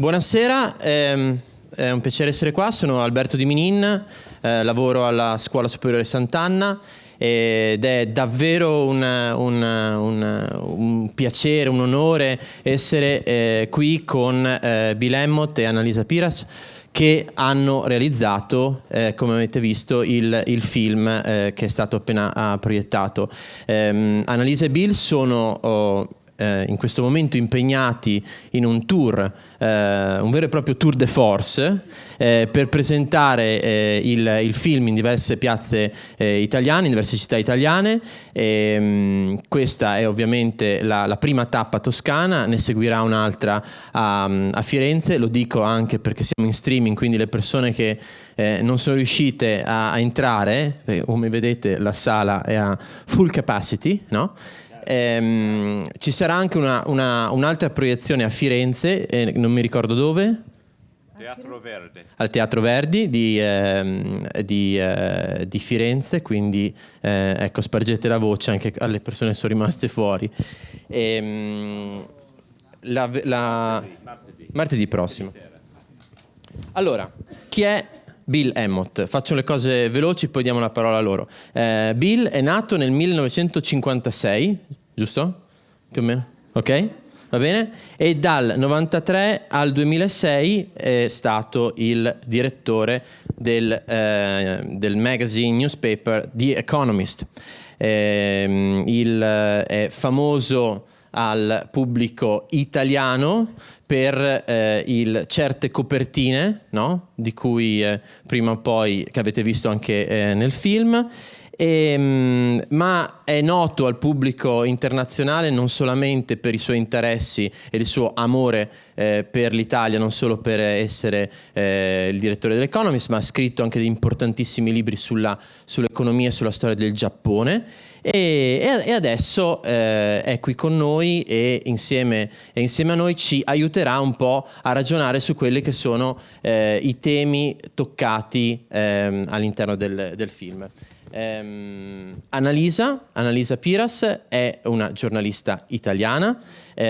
Buonasera, è un piacere essere qua. Sono Alberto Di Minin, lavoro alla Scuola Superiore Sant'Anna ed è davvero un piacere, un onore essere qui con Bill Emmott e Annalisa Piras, che hanno realizzato, come avete visto, il film che è stato appena proiettato. Annalisa e Bill sono in questo momento impegnati in un tour, un vero e proprio tour de force, per presentare il film in diverse piazze italiane, in diverse città italiane. Questa è ovviamente la prima tappa toscana, ne seguirà un'altra a Firenze. Lo dico anche perché siamo in streaming, quindi le persone che non sono riuscite a entrare, perché come vedete la sala è a full capacity, no? Ci sarà anche un'altra proiezione a Firenze, non mi ricordo dove. Teatro Verde. Al Teatro Verdi di Firenze, quindi ecco, spargete la voce anche alle persone che sono rimaste fuori. Martedì prossimo. Allora, chi è Bill Emmott? Faccio le cose veloci, poi diamo la parola a loro. Bill è nato nel 1956, giusto? Più o meno? Ok? Va bene? E dal 93 al 2006 è stato il direttore del magazine newspaper The Economist. È famoso al pubblico italiano per certe copertine, no? Di cui prima o poi, che avete visto anche nel film, ma è noto al pubblico internazionale non solamente per i suoi interessi e il suo amore per l'Italia, non solo per essere il direttore dell'Economist, ma ha scritto anche dei importantissimi libri sull'economia e sulla storia del Giappone. E adesso è qui con noi e insieme a noi ci aiuterà un po' a ragionare su quelli che sono i temi toccati all'interno del film. Annalisa Piras è una giornalista italiana,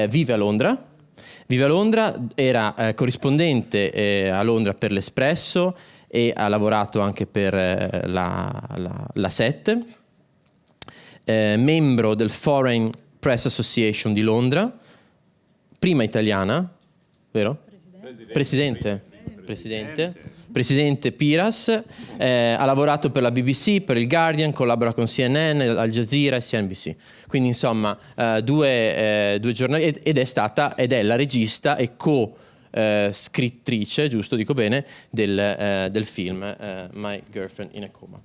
vive a Londra. Era corrispondente a Londra per l'Espresso e ha lavorato anche per la 7. Membro del Foreign Press Association di Londra, prima italiana, vero? Presidente Piras, ha lavorato per la BBC, per il Guardian, collabora con CNN, Al Jazeera e CNBC. Quindi insomma due giornali, ed è la regista e scrittrice, giusto, dico bene, del film My Girlfriend in a Coma.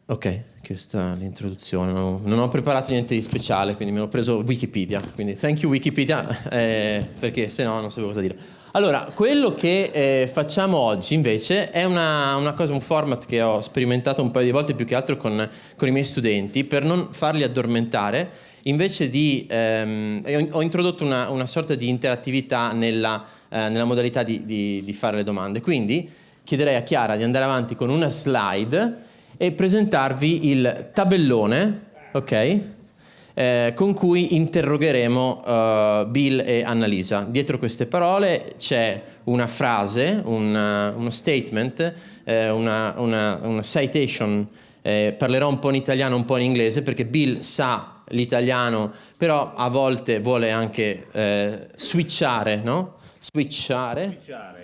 Ok, questa è l'introduzione. Non ho preparato niente di speciale, quindi mi ho preso Wikipedia. Quindi thank you Wikipedia, perché se no non sapevo cosa dire. Allora, quello che facciamo oggi invece è una cosa, un format che ho sperimentato un paio di volte, più che altro con i miei studenti, per non farli addormentare. Invece ho introdotto una sorta di interattività nella modalità di fare le domande. Quindi chiederei a Chiara di andare avanti con una slide e presentarvi il tabellone, ok? Con cui interrogheremo Bill e Annalisa. Dietro queste parole c'è una frase, uno statement, una citation. Parlerò un po' in italiano, un po' in inglese, perché Bill sa l'italiano, però a volte vuole anche switchare, no?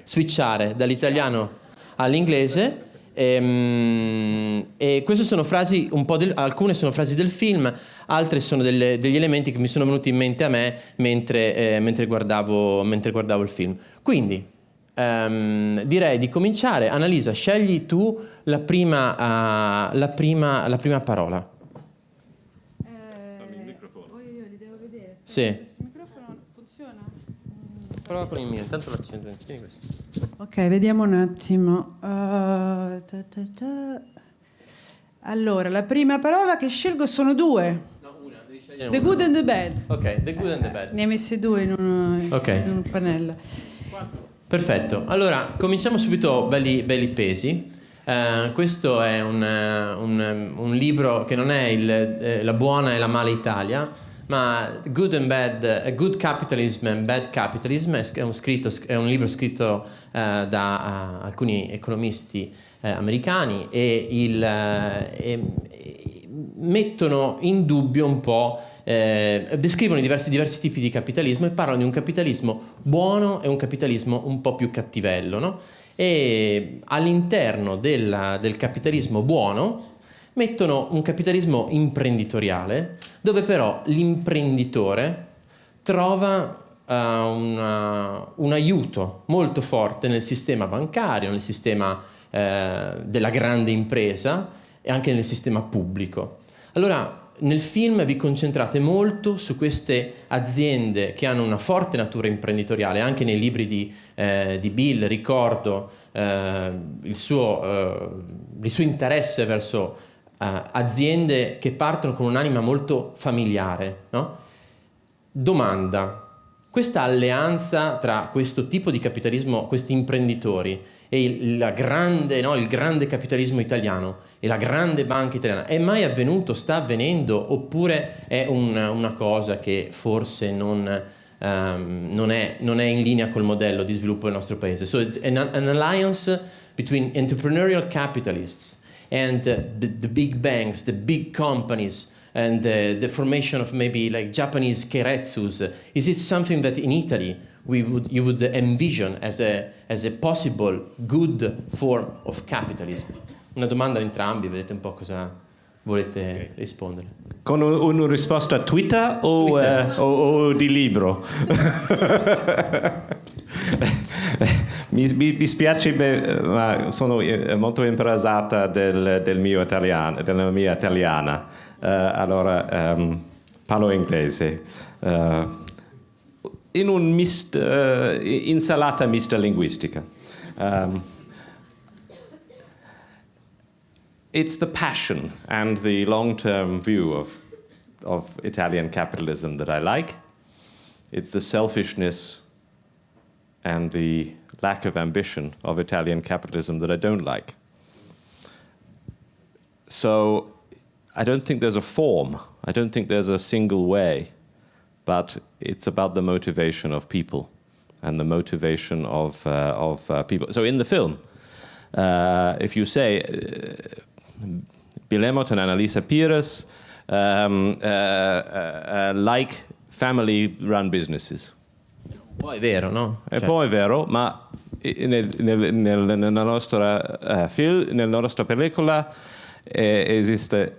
Switchare dall'italiano all'inglese. E queste sono frasi, alcune sono frasi del film, altre sono degli elementi che mi sono venuti in mente a me mentre guardavo il film. Quindi direi di cominciare. Annalisa, scegli tu la prima parola. Dammi il microfono. Io li devo vedere. Sì. Questo microfono funziona? Prova con il mio, intanto lo accendo. Tieni questo. Ok, vediamo un attimo. Allora, la prima parola che scelgo sono due. No, una, devi scegliere The una. Good and the Bad. Ok, The Good and the Bad. Ne hai messe due in un pannello. Perfetto. Allora, cominciamo subito belli pesi. Questo è un libro che non è La buona e la mala Italia, ma Good and Bad, Good Capitalism and Bad Capitalism è un libro scritto da alcuni economisti americani e mettono in dubbio un po', descrivono diversi tipi di capitalismo e parlano di un capitalismo buono e un capitalismo un po' più cattivello, no? E all'interno del capitalismo buono mettono un capitalismo imprenditoriale dove però l'imprenditore trova un aiuto molto forte nel sistema bancario, nel sistema della grande impresa e anche nel sistema pubblico. Allora, nel film vi concentrate molto su queste aziende che hanno una forte natura imprenditoriale. Anche nei libri di Bill ricordo il suo interesse verso aziende che partono con un'anima molto familiare, no? Domanda: questa alleanza tra questo tipo di capitalismo, questi imprenditori e il grande capitalismo italiano e la grande banca italiana, è mai avvenuto, sta avvenendo, oppure è una cosa che forse non è in linea col modello di sviluppo del nostro paese? So it's an alliance between entrepreneurial capitalists and the big banks, the big companies, and the formation of maybe like Japanese keiretsus. Is it something that in Italy you would envision as a possible good form of capitalism? Una domanda a entrambi, vedete un po' cosa volete rispondere. Con una risposta Twitter o di libro? Mi spiace, ma sono molto impressata della mia italiana. Allora parlo inglese. In insalata mista linguistica. It's the passion and the long-term view of Italian capitalism that I like. It's the selfishness and the lack of ambition of Italian capitalism that I don't like. So I don't think there's a form. I don't think there's a single way. But it's about the motivation of people and the motivation of people. So in the film, if you say Bill Emmott and Annalisa Pires like family-run businesses. Poi è vero, no? E poi è vero, ma nella nostra film, nella nostra pellicola esistono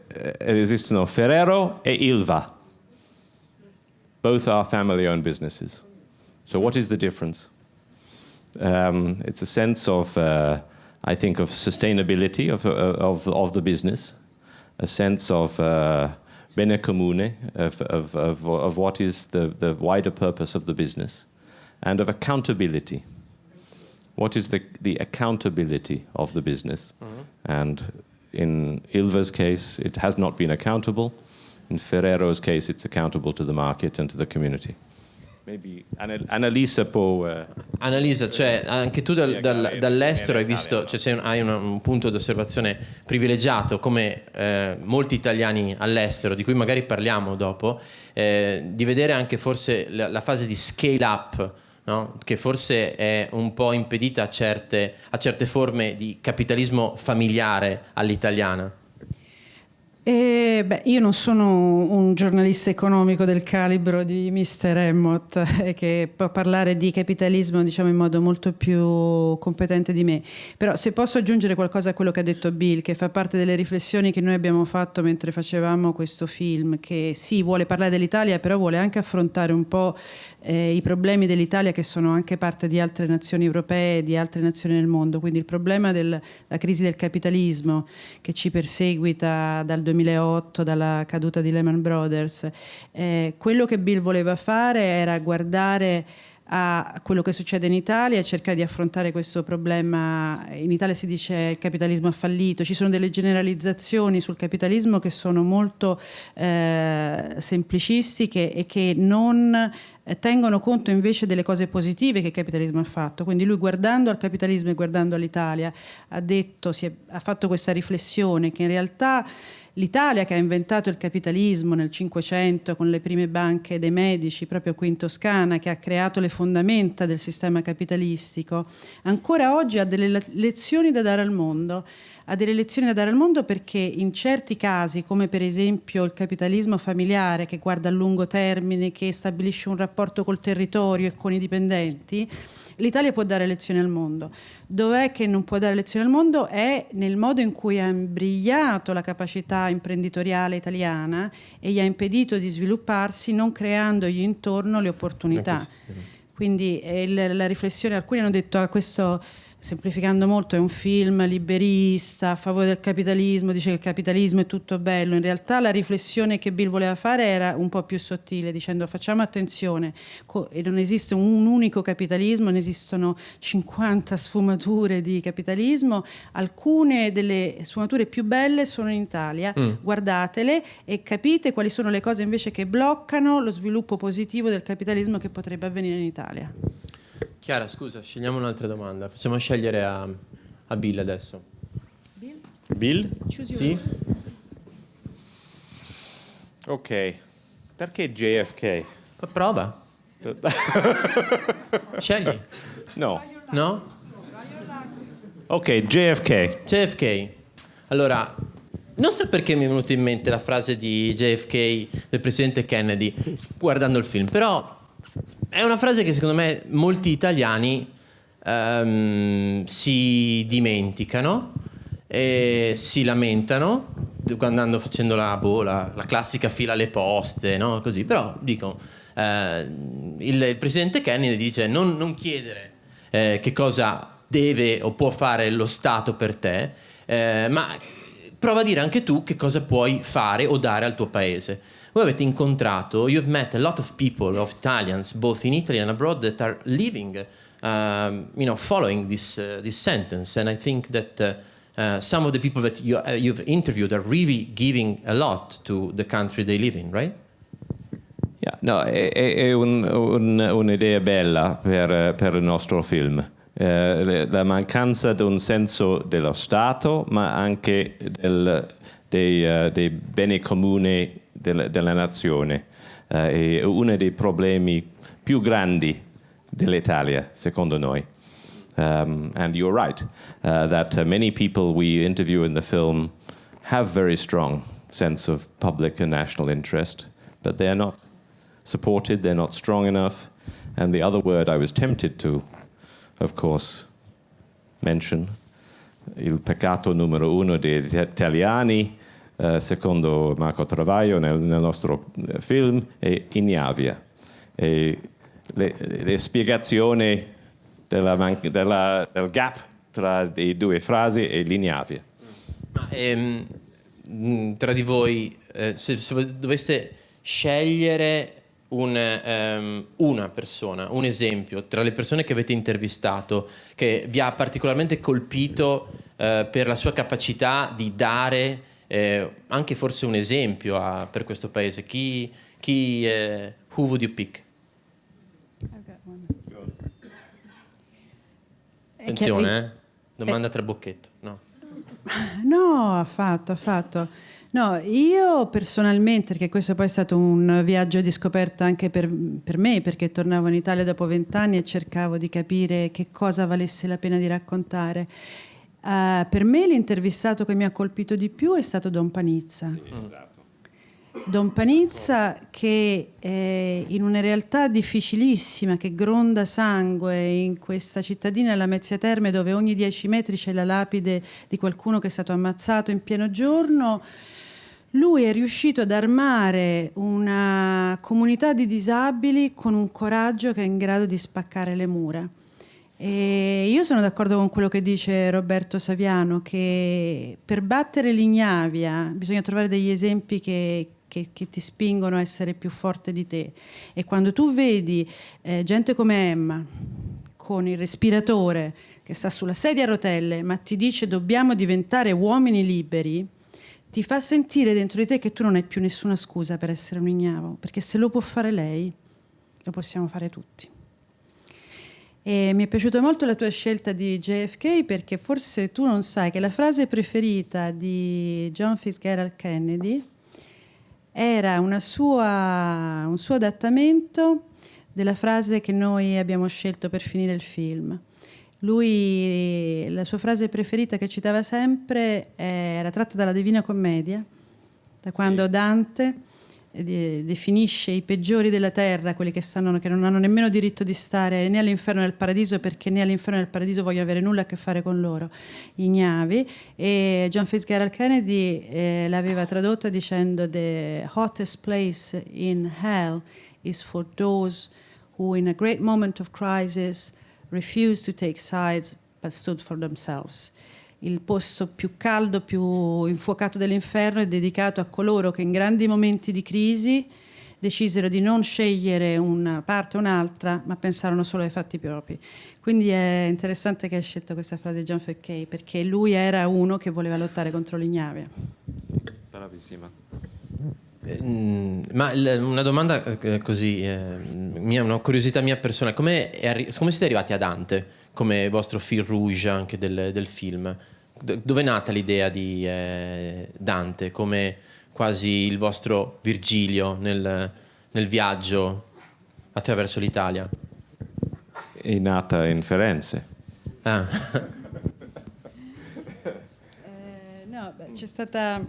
Ferrero e Ilva. Both are family-owned businesses. So what is the difference? It's a sense of, I think, of sustainability of the business, a sense of bene comune, of what is the wider purpose of the business, and of accountability. What is the accountability of the business? Mm-hmm. And in Ilva's case, it has not been accountable. In Ferrero's case, it's accountable to the market and to the community. Maybe Annalisa può... Annalisa, cioè, anche tu dall'estero hai visto, cioè, hai un punto di osservazione privilegiato, come molti italiani all'estero, di cui magari parliamo dopo, di vedere anche forse la fase di scale up, no? Che forse è un po' impedita a certe forme di capitalismo familiare all'italiana. Io non sono un giornalista economico del calibro di Mr. Emmott che può parlare di capitalismo, diciamo, in modo molto più competente di me, però se posso aggiungere qualcosa a quello che ha detto Bill, che fa parte delle riflessioni che noi abbiamo fatto mentre facevamo questo film, che sì, vuole parlare dell'Italia, però vuole anche affrontare un po' i problemi dell'Italia, che sono anche parte di altre nazioni europee e di altre nazioni nel mondo. Quindi il problema della crisi del capitalismo che ci perseguita dal 2008, dalla caduta di Lehman Brothers. Quello che Bill voleva fare era guardare a quello che succede in Italia e cercare di affrontare questo problema. In Italia si dice il capitalismo ha fallito, ci sono delle generalizzazioni sul capitalismo che sono molto semplicistiche e che non tengono conto invece delle cose positive che il capitalismo ha fatto. Quindi lui, guardando al capitalismo e guardando all'Italia, ha fatto questa riflessione che in realtà L'Italia, che ha inventato il capitalismo nel Cinquecento con le prime banche dei Medici, proprio qui in Toscana, che ha creato le fondamenta del sistema capitalistico, ancora oggi ha delle lezioni da dare al mondo. Ha delle lezioni da dare al mondo perché in certi casi, come per esempio il capitalismo familiare che guarda a lungo termine, che stabilisce un rapporto col territorio e con i dipendenti, l'Italia può dare lezioni al mondo. Dov'è che non può dare lezioni al mondo? È nel modo in cui ha imbrigliato la capacità imprenditoriale italiana e gli ha impedito di svilupparsi, non creandogli intorno le opportunità. Quindi la riflessione, alcuni hanno detto questo, semplificando molto, è un film liberista a favore del capitalismo, dice che il capitalismo è tutto bello. In realtà la riflessione che Bill voleva fare era un po' più sottile, dicendo facciamo attenzione, e non esiste un unico capitalismo, ne esistono 50 sfumature di capitalismo, alcune delle sfumature più belle sono in Italia, guardatele e capite quali sono le cose invece che bloccano lo sviluppo positivo del capitalismo che potrebbe avvenire in Italia. Chiara, scusa, scegliamo un'altra domanda. Facciamo scegliere a Bill adesso. Bill? Sì? Ok. Perché JFK? Prova. Scegli. No. No? Ok, JFK. JFK. Allora, non so perché mi è venuta in mente la frase di JFK del presidente Kennedy guardando il film, però è una frase che secondo me molti italiani si dimenticano e si lamentano quando facendo la classica fila alle poste, no? Così. Però dico, il presidente Kennedy dice non chiedere che cosa deve o può fare lo Stato per te, ma prova a dire anche tu che cosa puoi fare o dare al tuo paese. Voi avete incontrato, you've met a lot of people, of Italians, both in Italy and abroad, that are living, following this sentence. And I think that some of the people that you've interviewed are really giving a lot to the country they live in, right? Yeah, no, è un'idea bella per il nostro film. La mancanza di un senso dello Stato, ma anche dei beni comuni della nazione. È uno dei problemi più grandi dell'Italia, secondo noi. And you're right, that many people we interview in the film have very strong sense of public and national interest, but they're not supported, they're not strong enough. And the other word I was tempted to, of course, mention, il peccato numero uno degli italiani, secondo Marco Travaglio nel nostro film, è ignavia. E le spiegazioni del gap tra le due frasi è l'ignavia. Tra di voi, se doveste scegliere una persona, un esempio tra le persone che avete intervistato che vi ha particolarmente colpito per la sua capacità di dare anche forse un esempio per questo paese, who would you pick? Attenzione, domanda trabocchetto. No, affatto. No, io personalmente, perché questo poi è stato un viaggio di scoperta anche per me, perché tornavo in Italia dopo 20 anni e cercavo di capire che cosa valesse la pena di raccontare. Per me l'intervistato che mi ha colpito di più è stato Don Panizza. Sì, esatto. Don Panizza che in una realtà difficilissima, che gronda sangue, in questa cittadina, la Mezzia Terme, dove ogni 10 metri c'è la lapide di qualcuno che è stato ammazzato in pieno giorno, lui è riuscito ad armare una comunità di disabili con un coraggio che è in grado di spaccare le mura. E io sono d'accordo con quello che dice Roberto Saviano, che per battere l'ignavia bisogna trovare degli esempi che ti spingono a essere più forte di te. E quando tu vedi gente come Emma con il respiratore che sta sulla sedia a rotelle ma ti dice dobbiamo diventare uomini liberi, ti fa sentire dentro di te che tu non hai più nessuna scusa per essere un ignavo, perché se lo può fare lei lo possiamo fare tutti. E mi è piaciuta molto la tua scelta di JFK, perché forse tu non sai che la frase preferita di John Fitzgerald Kennedy era un suo adattamento della frase che noi abbiamo scelto per finire il film. Lui, la sua frase preferita che citava sempre era tratta dalla Divina Commedia, da quando Dante definisce i peggiori della terra, quelli che non hanno nemmeno diritto di stare né all'inferno né al paradiso, perché né all'inferno né al paradiso vogliono avere nulla a che fare con loro, ignavi. E John Fitzgerald Kennedy l'aveva tradotto dicendo: "The hottest place in hell is for those who in a great moment of crisis refused to take sides but stood for themselves." Il posto più caldo, più infuocato dell'inferno è dedicato a coloro che in grandi momenti di crisi decisero di non scegliere una parte o un'altra, ma pensarono solo ai fatti propri. Quindi è interessante che hai scelto questa frase di John F. Kennedy, perché lui era uno che voleva lottare contro l'ignavia. Bravissima. Ma una domanda così, una curiosità mia personale: come siete arrivati a Dante come vostro fil rouge anche del film? Dove è nata l'idea di Dante come quasi il vostro Virgilio nel viaggio attraverso l'Italia? È nata in Firenze. Ah. No, c'è stata...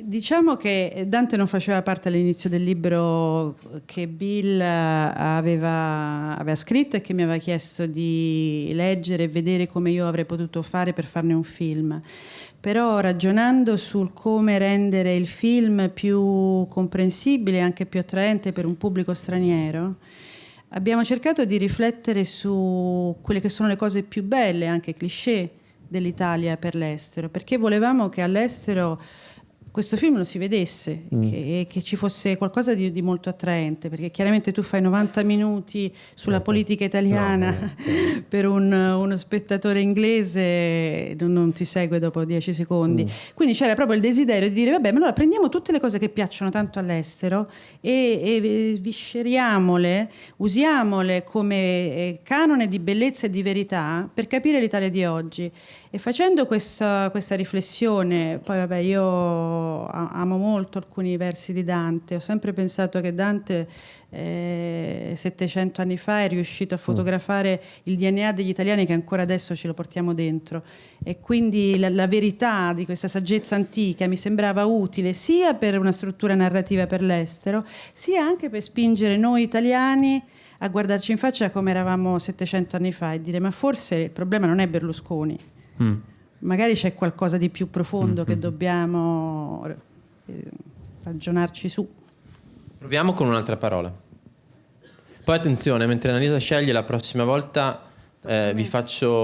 Diciamo che Dante non faceva parte all'inizio del libro che Bill aveva scritto e che mi aveva chiesto di leggere e vedere come io avrei potuto fare per farne un film. Però ragionando sul come rendere il film più comprensibile e anche più attraente per un pubblico straniero, abbiamo cercato di riflettere su quelle che sono le cose più belle, anche cliché, dell'Italia per l'estero, perché volevamo che all'estero questo film lo si vedesse, che ci fosse qualcosa di molto attraente, perché chiaramente tu fai 90 minuti sulla politica italiana per uno spettatore inglese, non ti segue dopo 10 secondi. Quindi c'era proprio il desiderio di dire: vabbè, ma allora prendiamo tutte le cose che piacciono tanto all'estero e visceriamole, usiamole come canone di bellezza e di verità per capire l'Italia di oggi. E facendo questa riflessione, poi vabbè, io amo molto alcuni versi di Dante. Ho sempre pensato che Dante 700 anni fa è riuscito a fotografare il DNA degli italiani, che ancora adesso ce lo portiamo dentro, e quindi la verità di questa saggezza antica mi sembrava utile sia per una struttura narrativa per l'estero, sia anche per spingere noi italiani a guardarci in faccia come eravamo 700 anni fa e dire: ma forse il problema non è Berlusconi, magari c'è qualcosa di più profondo che dobbiamo ragionarci su. Proviamo con un'altra parola. Poi attenzione, mentre Annalisa sceglie, la prossima volta vi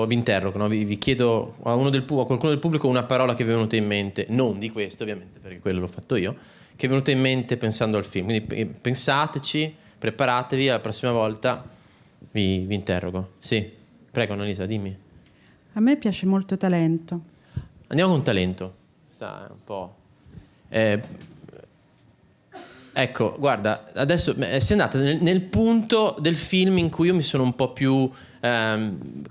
interrogo, no? vi chiedo a qualcuno del pubblico una parola che vi è venuta in mente, non di questo ovviamente, perché quello l'ho fatto io, che è venuta in mente pensando al film. Quindi pensateci, preparatevi, la prossima volta vi interrogo. Sì, prego Annalisa, dimmi. A me piace molto talento. Andiamo con talento. Sta un po'. Ecco, guarda, adesso sei andata nel punto del film in cui io mi sono un po' più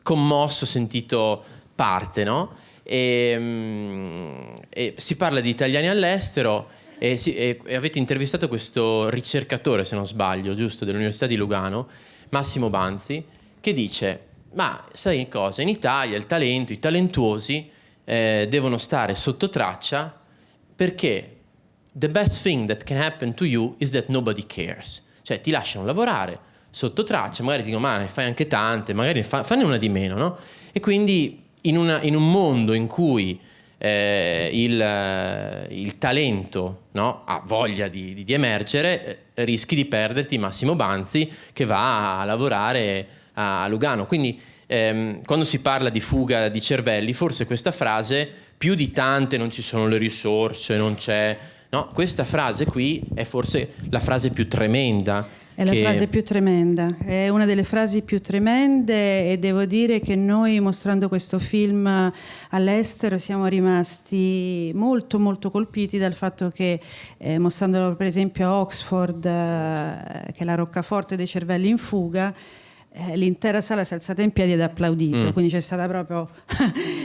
commosso, sentito parte, no? E si parla di italiani all'estero e avete intervistato questo ricercatore, se non sbaglio, giusto, dell'Università di Lugano, Massimo Banzi, che dice: ma sai cosa? In Italia il talento, i talentuosi devono stare sotto traccia, perché the best thing that can happen to you is that nobody cares. Cioè ti lasciano lavorare sotto traccia, magari dicono: ma ne fai anche tante, magari fanne una di meno, no? E quindi in un mondo in cui il talento, no, ha voglia di emergere, rischi di perderti Massimo Banzi, che va a lavorare a Lugano. Quindi quando si parla di fuga di cervelli, forse questa frase, più di tante, non ci sono le risorse, non c'è, no, questa frase qui è forse la frase più tremenda. È la frase più tremenda, è una delle frasi più tremende, e devo dire che noi, mostrando questo film all'estero, siamo rimasti molto molto colpiti dal fatto che, mostrandolo per esempio a Oxford, che è la roccaforte dei cervelli in fuga, l'intera sala si è alzata in piedi ed ha applaudito, quindi c'è stata proprio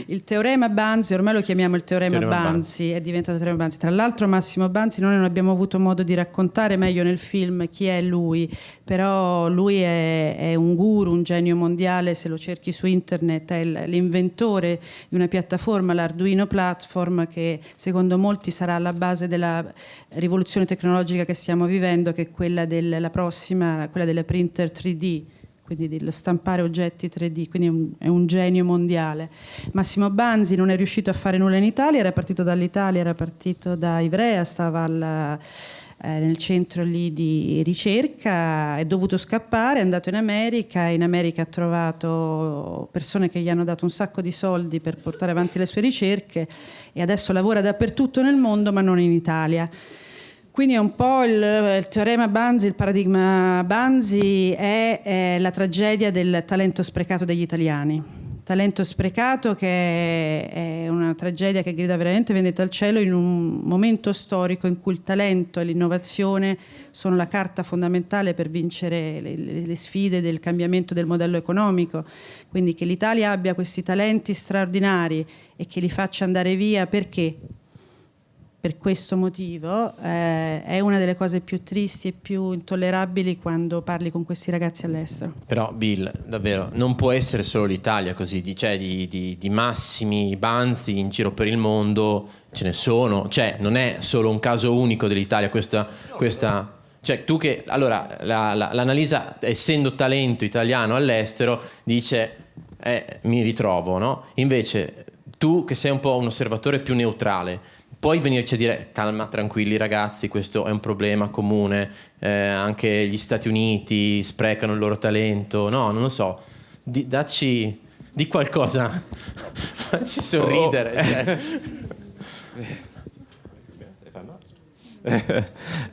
il teorema Banzi, ormai lo chiamiamo il teorema Banzi, è diventato teorema Banzi. Tra l'altro Massimo Banzi noi non abbiamo avuto modo di raccontare meglio nel film chi è lui, però lui è un guru, un genio mondiale, se lo cerchi su internet è l'inventore di una piattaforma, l'Arduino Platform, che secondo molti sarà alla base della rivoluzione tecnologica che stiamo vivendo, che è quella della prossima, quella delle printer 3D, quindi dello stampare oggetti 3D, quindi è un genio mondiale. Massimo Banzi non è riuscito a fare nulla in Italia, era partito dall'Italia, era partito da Ivrea, stava nel centro lì di ricerca, è dovuto scappare, è andato in America ha trovato persone che gli hanno dato un sacco di soldi per portare avanti le sue ricerche e adesso lavora dappertutto nel mondo ma non in Italia. Quindi è un po' il teorema Banzi, il paradigma Banzi è la tragedia del talento sprecato degli italiani. Talento sprecato che è una tragedia che grida veramente vendetta al cielo in un momento storico in cui il talento e l'innovazione sono la carta fondamentale per vincere le sfide del cambiamento del modello economico. Quindi che l'Italia abbia questi talenti straordinari e che li faccia andare via perché? Per questo motivo è una delle cose più tristi e più intollerabili quando parli con questi ragazzi all'estero. Però Bill, davvero, non può essere solo l'Italia così, di Massimi Banzi in giro per il mondo ce ne sono, cioè non è solo un caso unico dell'Italia questa cioè tu che, allora l'Annalisa, essendo talento italiano all'estero, dice mi ritrovo, no? Invece tu che sei un po' un osservatore più neutrale, puoi venirci a dire calma, tranquilli ragazzi, questo è un problema comune, anche gli Stati Uniti sprecano il loro talento, no, non lo so, dacci di qualcosa, facci sorridere. Cioè.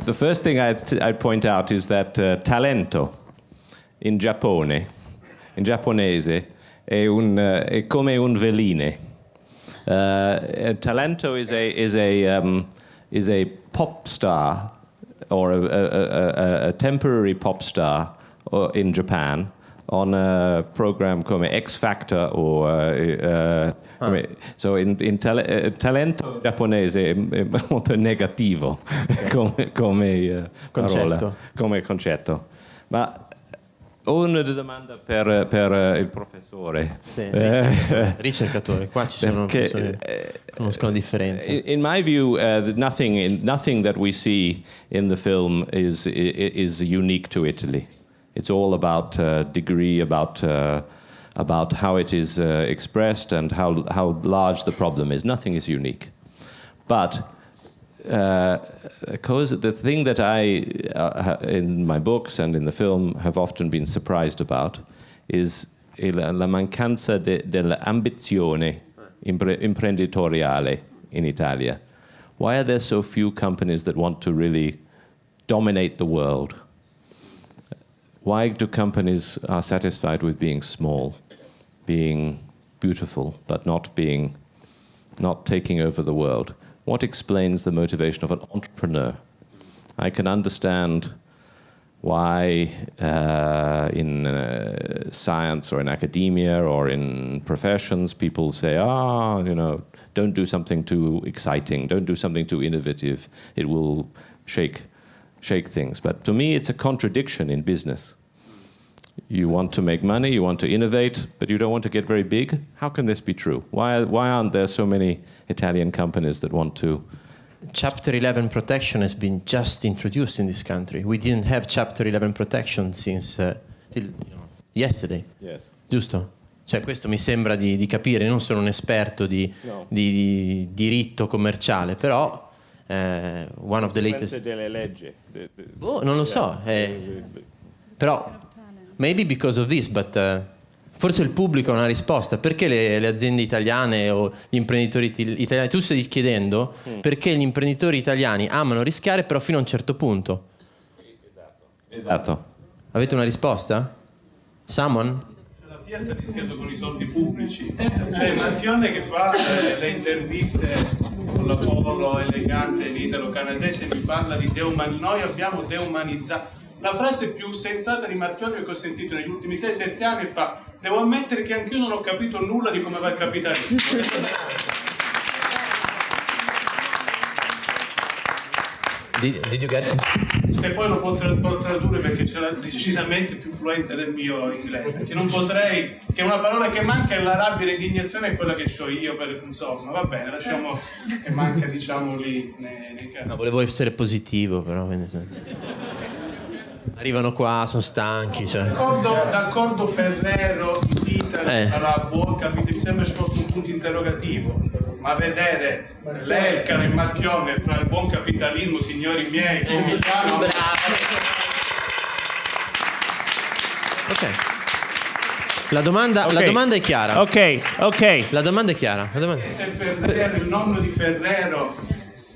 The first thing I'd point out is that talento in giapponese è come un veline. Talento is a pop star or a temporary pop star in Japan on a program come X Factor or so in talento giapponese è molto negativo come parola, come concetto. Ma ho una domanda per il professore. Sì, ricercatore, qua ci sono persone che conoscono la differenza. In my view, nothing that we see in the film is unique to Italy. It's all about degree, about how it is expressed and how large the problem is. Nothing is unique. But because the thing that I, in my books and in the film, have often been surprised about is la mancanza dell'ambizione imprenditoriale in Italia. Why are there so few companies that want to really dominate the world? Why do companies are satisfied with being small, being beautiful, but not taking over the world? What explains the motivation of an entrepreneur? I can understand why in science or in academia or in professions people say, don't do something too exciting, don't do something too innovative, it will shake things. But to me it's a contradiction in business. You want to make money, you want to innovate, but you don't want to get very big? How can this be true? Why aren't there so many Italian companies that want to? Chapter 11 protection has been just introduced in this country. We didn't have Chapter 11 protection since till yesterday. Yes. Giusto? Cioè questo mi sembra di capire, non sono un esperto di diritto commerciale, però one of the latest... delle leggi. non lo so, però... Maybe because of this, but forse il pubblico ha una risposta. Perché le aziende italiane o gli imprenditori italiani? Tu stai chiedendo perché gli imprenditori italiani amano rischiare, però fino a un certo punto. Esatto. Avete una risposta? Someone? La Fiat ha rischiato con i soldi pubblici. Cioè Marchionne che fa le interviste con la polo elegante in italo-canadese mi parla di noi abbiamo deumanizzato. la frase più sensata di Marchionne che ho sentito negli ultimi 6-7 anni fa: devo ammettere che anch'io non ho capito nulla di come va il capitalismo. Did you get it? Se poi lo può tradurre, perché c'è decisamente più fluente del mio inglese, perché non potrei, che una parola che manca è la rabbia e l'indignazione, è quella che ho io, per, insomma, va bene, lasciamo che manca, diciamo, lì nei casi. No, volevo essere positivo, però arrivano qua, sono stanchi, cioè. D'accordo Ferrero, Vita, sarà buon capito, mi sembra ci fosse un punto interrogativo, ma vedere l'Elcano e Marchionne fra il buon capitalismo, signori miei, come fanno? Ok. La domanda è chiara. Ok. La domanda è chiara. Se Ferrero, il nonno di Ferrero,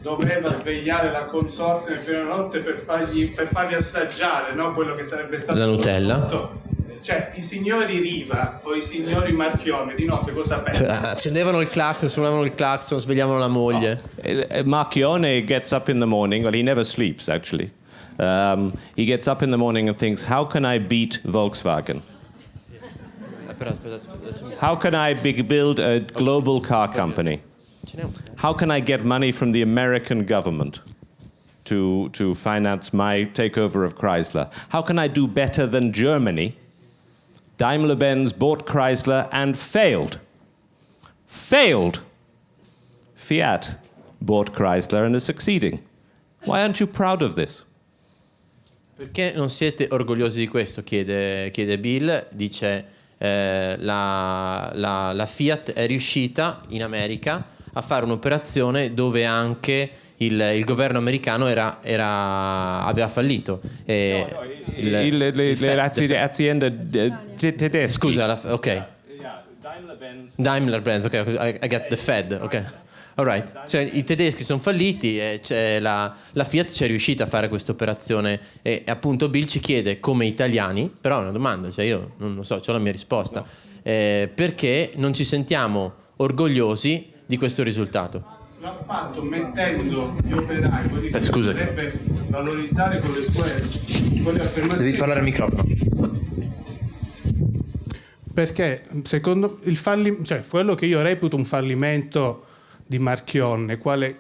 doveva svegliare la consorte nel pieno della notte per fargli assaggiare, no? Quello che sarebbe stato la Nutella. prodotto. Cioè, i signori Riva o i signori Marchionne di notte cosa pensano? Accendevano il clacson, suonavano il clacson, svegliavano la moglie. Marchionne gets up in the morning. Well, he never sleeps, actually. He gets up in the morning and thinks, how can I beat Volkswagen? How can I build a global car company? How can I get money from the American government to finance my takeover of Chrysler? How can I do better than Germany? Daimler-Benz bought Chrysler and failed. Fiat bought Chrysler and is succeeding. Why aren't you proud of this? Perché non siete orgogliosi di questo? Chiede Bill, dice la Fiat è riuscita in America a fare un'operazione dove anche il governo americano aveva fallito. Le aziende tedesche. Scusa, ok. Daimler-Benz, ok, I get the Fed, ok. All right. Cioè, i tedeschi sono falliti e la Fiat ci è riuscita a fare questa operazione e appunto Bill ci chiede come italiani, però è una domanda, cioè io non lo so, ho la mia risposta, perché non ci sentiamo orgogliosi di questo risultato? L'ha fatto mettendo gli operai, quelli che dovrebbe valorizzare con le sue affermazioni. Devi parlare al microfono. Perché secondo quello che io reputo un fallimento di Marchionne, quale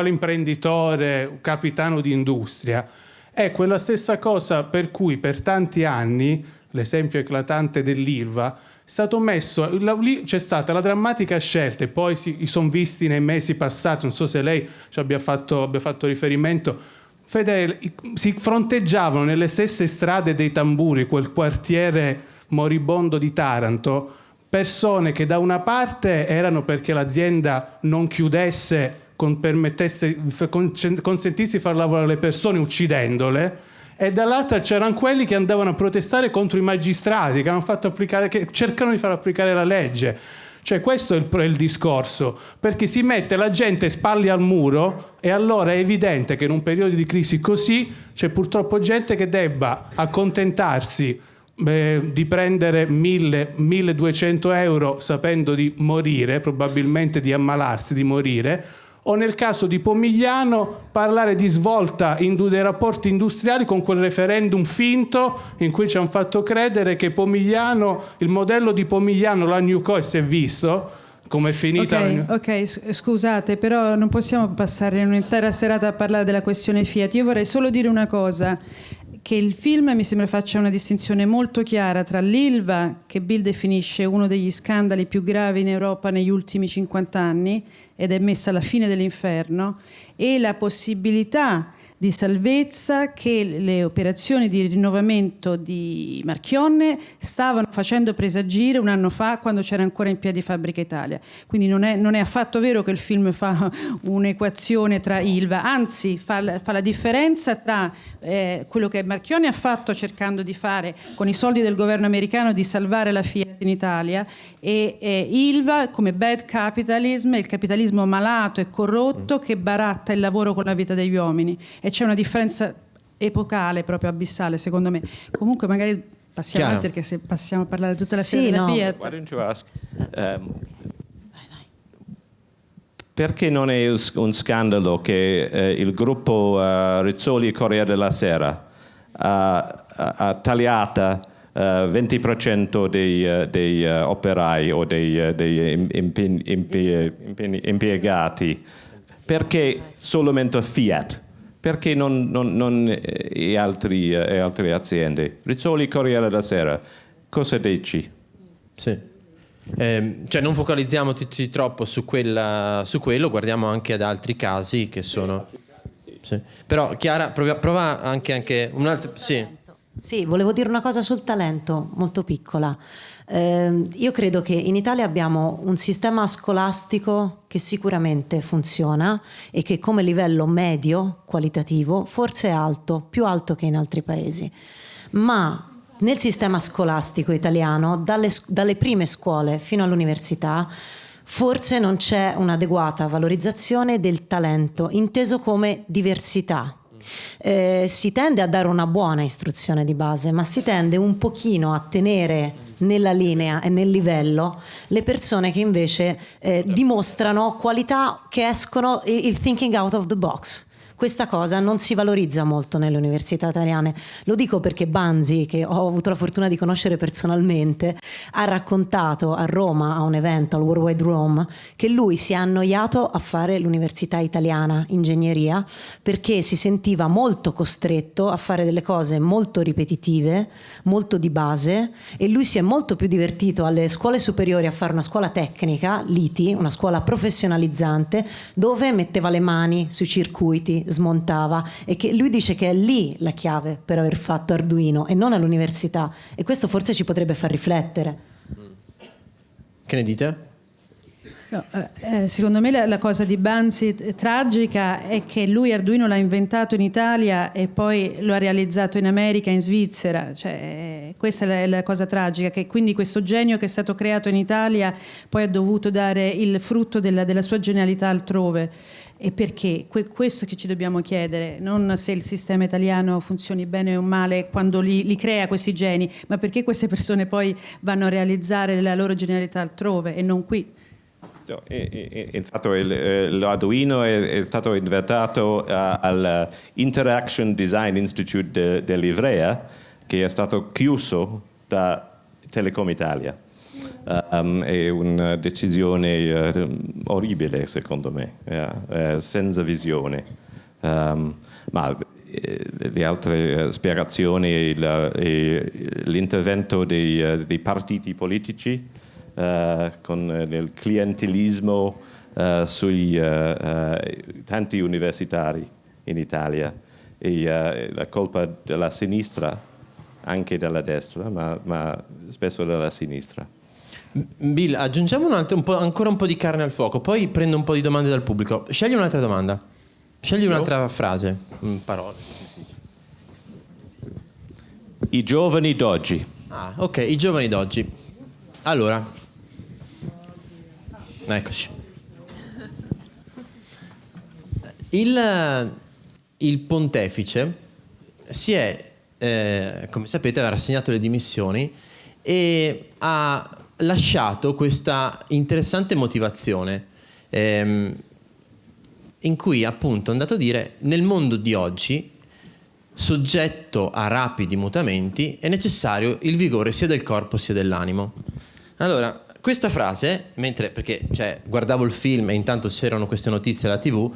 imprenditore, capitano di industria, è quella stessa cosa per cui per tanti anni, l'esempio eclatante dell'Ilva, è stato messo, lì c'è stata la drammatica scelta, e poi si sono visti nei mesi passati, non so se lei ci abbia fatto riferimento, Fedele, si fronteggiavano nelle stesse strade dei Tamburi, quel quartiere moribondo di Taranto, persone che da una parte erano perché l'azienda non chiudesse, consentisse di far lavorare le persone uccidendole, e dall'altra c'erano quelli che andavano a protestare contro i magistrati che cercano di far applicare la legge. Cioè questo è il discorso, perché si mette la gente spalle al muro, e allora è evidente che in un periodo di crisi così c'è purtroppo gente che debba accontentarsi di prendere 1.200 euro sapendo di morire, probabilmente di ammalarsi, di morire, o nel caso di Pomigliano parlare di svolta dei rapporti industriali con quel referendum finto in cui ci hanno fatto credere che Pomigliano, il modello di Pomigliano, la Newco, si è visto come è finita. Ok, scusate, però non possiamo passare un'intera serata a parlare della questione Fiat. Io vorrei solo dire una cosa, che il film mi sembra faccia una distinzione molto chiara tra l'Ilva, che Bill definisce uno degli scandali più gravi in Europa negli ultimi 50 anni ed è messa alla fine dell'inferno, e la possibilità di salvezza che le operazioni di rinnovamento di Marchionne stavano facendo presagire un anno fa, quando c'era ancora in piedi Fabbrica Italia. Quindi non è affatto vero che il film fa un'equazione tra Ilva, anzi fa la differenza tra quello che Marchionne ha fatto cercando di fare con i soldi del governo americano di salvare la Fiat in Italia, e Ilva come bad capitalism, il capitalismo malato e corrotto che baratta il lavoro con la vita degli uomini. E c'è una differenza epocale, proprio abissale, secondo me. Comunque magari passiamo avanti, perché se passiamo a parlare tutta la sera della Fiat. Why don't you ask? Perché non è un scandalo che il gruppo Rizzoli e Corriere della Sera ha tagliato 20% dei operai o dei impiegati. Perché solamente Fiat? Perché non e altre aziende? Rizzoli, Corriere della Sera, cosa dici? Sì. Cioè non focalizziamoci troppo su quello, guardiamo anche ad altri casi che sono... Sì. Però Chiara, prova anche un altro... Sì. Sì, volevo dire una cosa sul talento, molto piccola. Io credo che in Italia abbiamo un sistema scolastico che sicuramente funziona e che come livello medio qualitativo forse è alto, più alto che in altri paesi. Ma nel sistema scolastico italiano, dalle prime scuole fino all'università, forse non c'è un'adeguata valorizzazione del talento, inteso come diversità. Si tende a dare una buona istruzione di base, ma si tende un pochino a tenere nella linea e nel livello le persone che invece dimostrano qualità, che escono il thinking out of the box. Questa cosa non si valorizza molto nelle università italiane. Lo dico perché Banzi, che ho avuto la fortuna di conoscere personalmente, ha raccontato a Roma, a un evento, al Worldwide Rome, che lui si è annoiato a fare l'università italiana, ingegneria, perché si sentiva molto costretto a fare delle cose molto ripetitive, molto di base, e lui si è molto più divertito alle scuole superiori a fare una scuola tecnica, l'ITI, una scuola professionalizzante, dove metteva le mani sui circuiti, smontava, e che lui dice che è lì la chiave per aver fatto Arduino e non all'università, e questo forse ci potrebbe far riflettere. Che ne dite? No, secondo me la cosa di Banzi tragica è che lui Arduino l'ha inventato in Italia e poi lo ha realizzato in America, in Svizzera. Cioè, questa è la cosa tragica, che quindi questo genio che è stato creato in Italia poi ha dovuto dare il frutto della sua genialità altrove. E perché? Questo che ci dobbiamo chiedere, non se il sistema italiano funzioni bene o male quando li crea questi geni, ma perché queste persone poi vanno a realizzare la loro genialità altrove e non qui. Infatti l'Arduino è stato inventato all'Interaction Design Institute dell'Ivrea, che è stato chiuso da Telecom Italia. È una decisione orribile, secondo me, senza visione. Ma le altre spiegazioni, l'intervento dei partiti politici con il clientelismo sui tanti universitari in Italia, e la colpa della sinistra, anche della destra, ma spesso della sinistra. Bill, aggiungiamo ancora un po' di carne al fuoco, poi prendo un po' di domande dal pubblico. Scegli un'altra domanda, scegli un'altra frase, parole. I giovani d'oggi. Ah, ok, i giovani d'oggi. Allora, eccoci. Il pontefice si è, come sapete, ha rassegnato le dimissioni e ha lasciato questa interessante motivazione in cui appunto è andato a dire: nel mondo di oggi, soggetto a rapidi mutamenti, è necessario il vigore sia del corpo sia dell'animo. Allora, questa frase, perché guardavo il film e intanto c'erano queste notizie alla TV,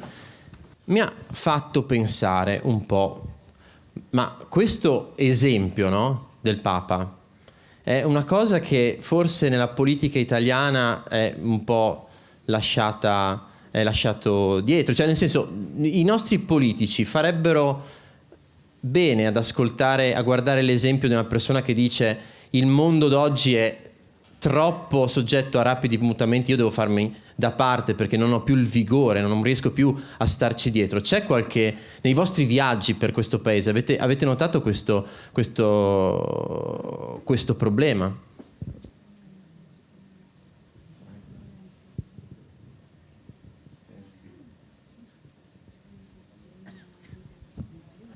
mi ha fatto pensare un po', ma questo esempio, no, del Papa è una cosa che forse nella politica italiana è un po' lasciato dietro. Cioè, nel senso, i nostri politici farebbero bene ad ascoltare, a guardare l'esempio di una persona che dice: il mondo d'oggi è troppo soggetto a rapidi mutamenti, io devo farmi da parte perché non ho più il vigore, non riesco più a starci dietro. C'è qualche, nei vostri viaggi per questo paese, avete notato questo problema?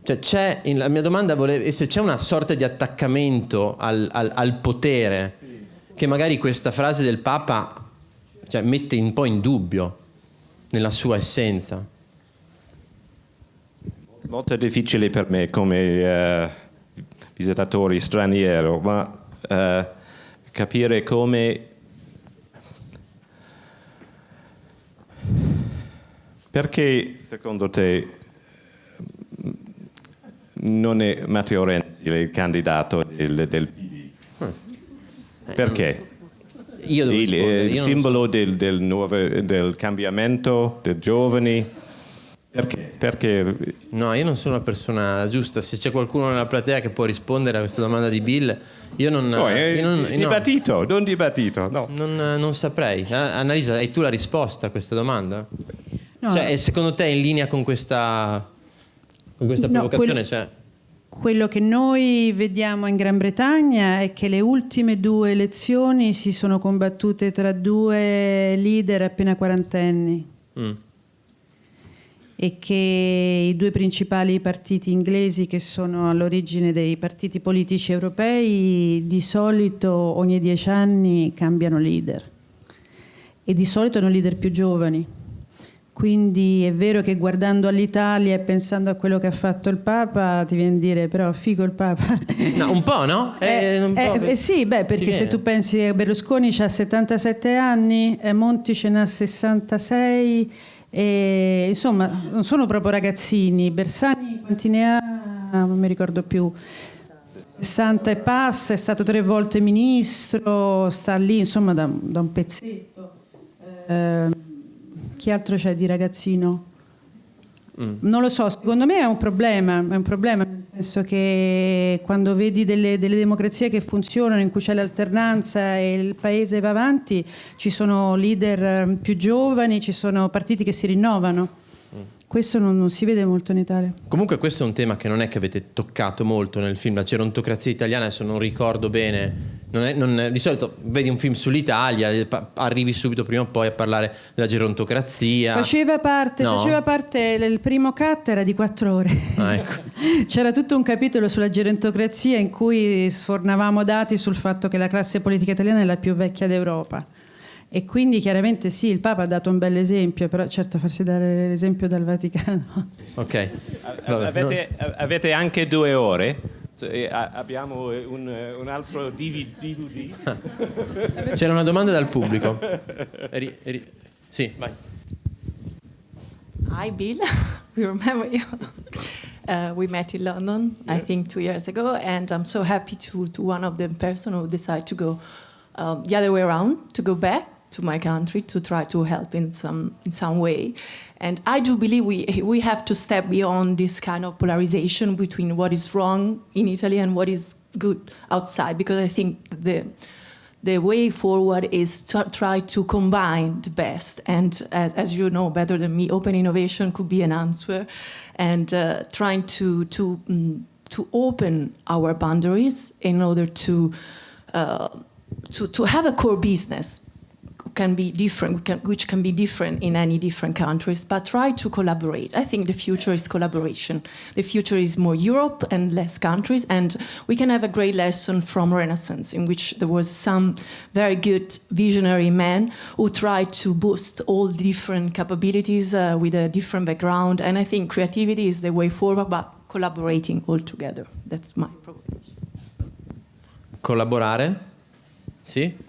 Cioè, la mia domanda è se c'è una sorta di attaccamento al potere, che magari questa frase del Papa mette un po' in dubbio nella sua essenza. Molto difficile per me come visitatori stranieri, ma capire come... Perché secondo te non è Matteo Renzi il candidato del PD? Perché? Io devo rispondere, Il io non simbolo del cambiamento, dei giovani? Perché? No, io non sono la persona giusta. Se c'è qualcuno nella platea che può rispondere a questa domanda di Bill, io non... dibattito, non dibattito, no. Non saprei. Annalisa, hai tu la risposta a questa domanda? No. Cioè, secondo te è in linea con questa provocazione? Quello che noi vediamo in Gran Bretagna è che le ultime 2 elezioni si sono combattute tra 2 leader appena quarantenni. E che i 2 principali partiti inglesi, che sono all'origine dei partiti politici europei, di solito ogni 10 anni cambiano leader, e di solito hanno leader più giovani. Quindi è vero che guardando all'Italia e pensando a quello che ha fatto il Papa ti viene a dire però figo il Papa. No, un po', no? Sì, perché se tu pensi a Berlusconi c'ha 77 anni, Monti ce n'ha 66, e, insomma non sono proprio ragazzini. Bersani quanti ne ha? Non mi ricordo più. 60 e passa, è stato 3 volte ministro, sta lì insomma da un pezzetto. Chi altro c'è di ragazzino? Non lo so, secondo me è un problema, nel senso che quando vedi delle democrazie che funzionano, in cui c'è l'alternanza e il paese va avanti, ci sono leader più giovani, ci sono partiti che si rinnovano. Questo non si vede molto in Italia. Comunque questo è un tema che non è che avete toccato molto nel film, la gerontocrazia italiana, adesso non ricordo bene. Di solito vedi un film sull'Italia, arrivi subito prima o poi a parlare della gerontocrazia. Faceva parte, il primo cut era di 4 ore. Ah, ecco. C'era tutto un capitolo sulla gerontocrazia in cui sfornavamo dati sul fatto che la classe politica italiana è la più vecchia d'Europa. E quindi chiaramente sì, il Papa ha dato un bel esempio, però certo farsi dare l'esempio dal Vaticano. Ok. Avete anche 2 ore? Abbiamo un altro DVD. C'era una domanda dal pubblico. Sì, vai. Hi, Bill. We remember you. We met in London, I think 2 years ago, and I'm so happy to one of the person who decided to go the other way around, to go back to my country to try to help in some way. And I do believe we have to step beyond this kind of polarization between what is wrong in Italy and what is good outside, because I think the way forward is to try to combine the best. And as you know better than me, open innovation could be an answer, and trying to open our boundaries in order to have a core business can be different, which can be different in any different countries, but try to collaborate. I think the future is collaboration. The future is more Europe and less countries, and we can have a great lesson from Renaissance, in which there was some very good visionary men who tried to boost all the different capabilities with a different background, and I think creativity is the way forward, but collaborating all together. That's my proposition. Collaborare? Sì?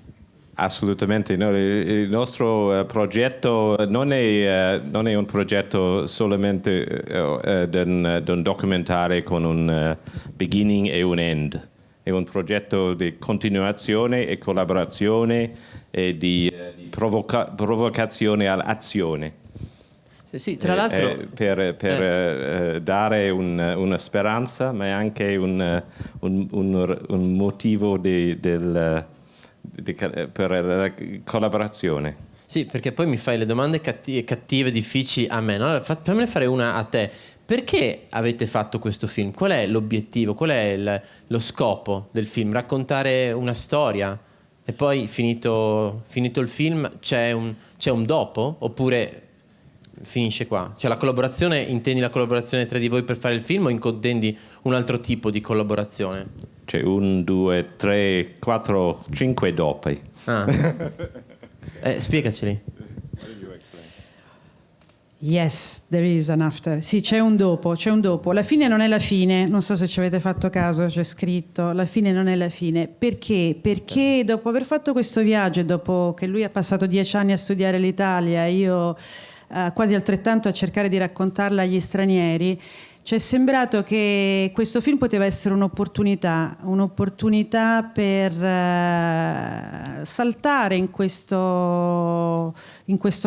Assolutamente, no. Il nostro progetto non è un progetto solamente di un documentario con un beginning e un end. È un progetto di continuazione e collaborazione e di provocazione all'azione. Sì, tra l'altro... per dare una speranza, ma anche un motivo per la collaborazione. Sì, perché poi mi fai le domande cattive, difficili a me. No? Allora, fammene fare una a te. Perché avete fatto questo film? Qual è l'obiettivo? Qual è lo scopo del film? Raccontare una storia e poi finito il film c'è un dopo? Oppure finisce qua? Cioè la collaborazione, intendi la collaborazione tra di voi per fare il film o intendi un altro tipo di collaborazione? C'è 1, 2, 3, 4, 5 doppi. Spiegaceli. Yes, there is an after. Sì, c'è un dopo. La fine non è la fine, non so se ci avete fatto caso, c'è scritto, la fine non è la fine. Perché? Perché dopo aver fatto questo viaggio e dopo che lui ha passato 10 anni a studiare l'Italia, io quasi altrettanto a cercare di raccontarla agli stranieri, ci è sembrato che questo film poteva essere un'opportunità per saltare in questo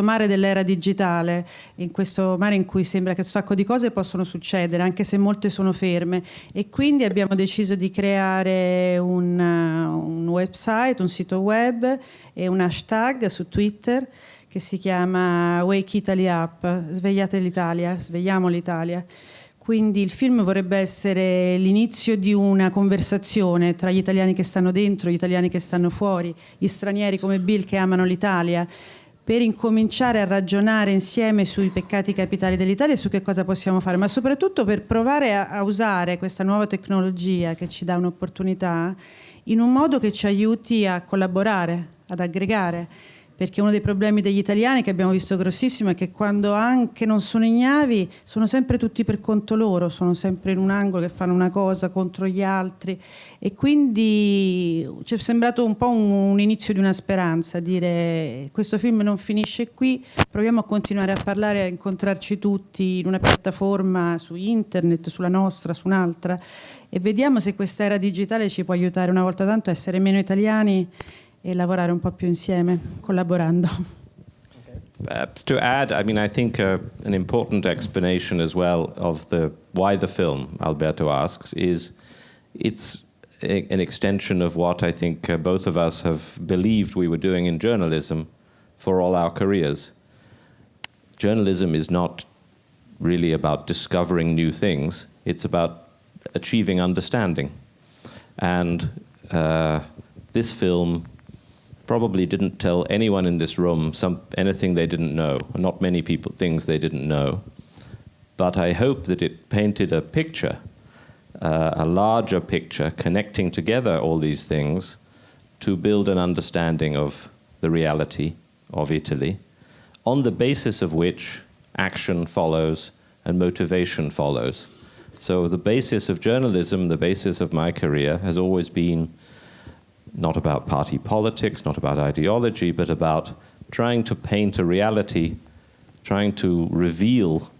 mare dell'era digitale, in questo mare in cui sembra che un sacco di cose possono succedere, anche se molte sono ferme. E quindi abbiamo deciso di creare un website, un sito web e un hashtag su Twitter che si chiama Wake Italy Up, svegliate l'Italia, svegliamo l'Italia. Quindi il film vorrebbe essere l'inizio di una conversazione tra gli italiani che stanno dentro, gli italiani che stanno fuori, gli stranieri come Bill che amano l'Italia, per incominciare a ragionare insieme sui peccati capitali dell'Italia e su che cosa possiamo fare, ma soprattutto per provare a usare questa nuova tecnologia che ci dà un'opportunità in un modo che ci aiuti a collaborare, ad aggregare. Perché uno dei problemi degli italiani che abbiamo visto grossissimo è che quando anche non sono ignavi sono sempre tutti per conto loro, sono sempre in un angolo che fanno una cosa contro gli altri, e quindi ci è sembrato un po' un inizio di una speranza, dire questo film non finisce qui, proviamo a continuare a parlare, a incontrarci tutti in una piattaforma su internet, sulla nostra, su un'altra, e vediamo se questa era digitale ci può aiutare una volta tanto a essere meno italiani e lavorare un po' più insieme, collaborando. Perhaps to add, I mean, I think an important explanation as well of why the film, Alberto asks, is it's an extension of what I think both of us have believed we were doing in journalism for all our careers. Journalism is not really about discovering new things, it's about achieving understanding. And this film probably didn't tell anyone in this room anything they didn't know, not many people things they didn't know. But I hope that it painted a picture, a larger picture, connecting together all these things to build an understanding of the reality of Italy, on the basis of which action follows and motivation follows. So the basis of journalism, the basis of my career, has always been not about party politics, not about ideology, but about trying to paint a reality, trying to reveal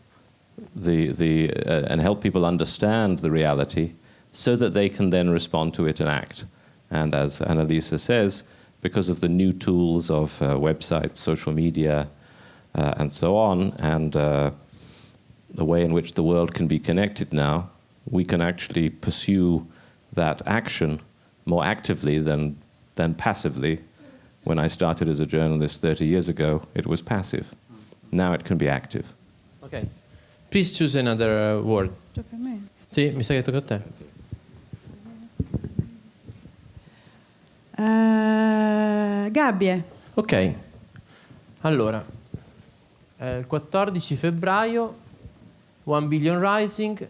and help people understand the reality so that they can then respond to it and act. And as Annalisa says, because of the new tools of websites, social media, and so on, and the way in which the world can be connected now, we can actually pursue that action more actively than passively. When I started as a journalist 30 years ago, it was passive. Now it can be active. Ok. Please choose another word. Tocca a me. Sì, mi sa che tocca a te. Gabbie. Ok. Allora, il 14 febbraio, One Billion Rising,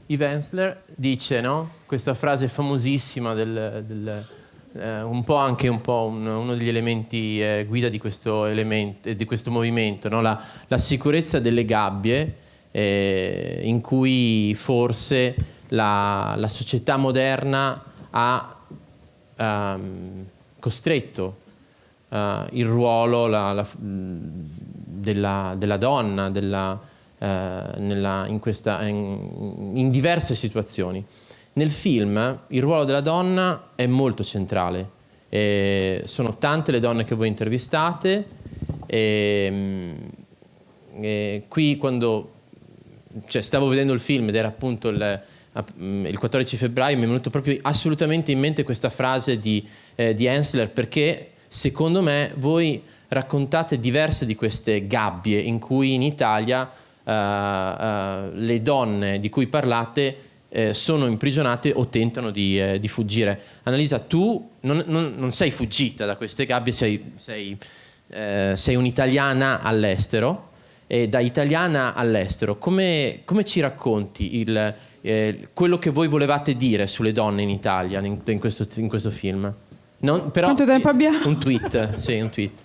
Eve Ensler dice, no? Questa frase famosissima un po' anche uno degli elementi guida di questo movimento, no? La sicurezza delle gabbie, in cui forse la società moderna ha costretto il ruolo della donna in diverse situazioni. Nel film il ruolo della donna è molto centrale. Sono tante le donne che voi intervistate. Qui quando stavo vedendo il film ed era appunto il 14 febbraio, mi è venuto proprio assolutamente in mente questa frase di Ensler, perché secondo me voi raccontate diverse di queste gabbie in cui in Italia le donne di cui parlate sono imprigionate o tentano di fuggire. Annalisa, tu non sei fuggita da queste gabbie, sei un'italiana all'estero, e da italiana all'estero come ci racconti quello che voi volevate dire sulle donne in Italia in questo film? Però, quanto tempo abbiamo? Un tweet, sì, un tweet.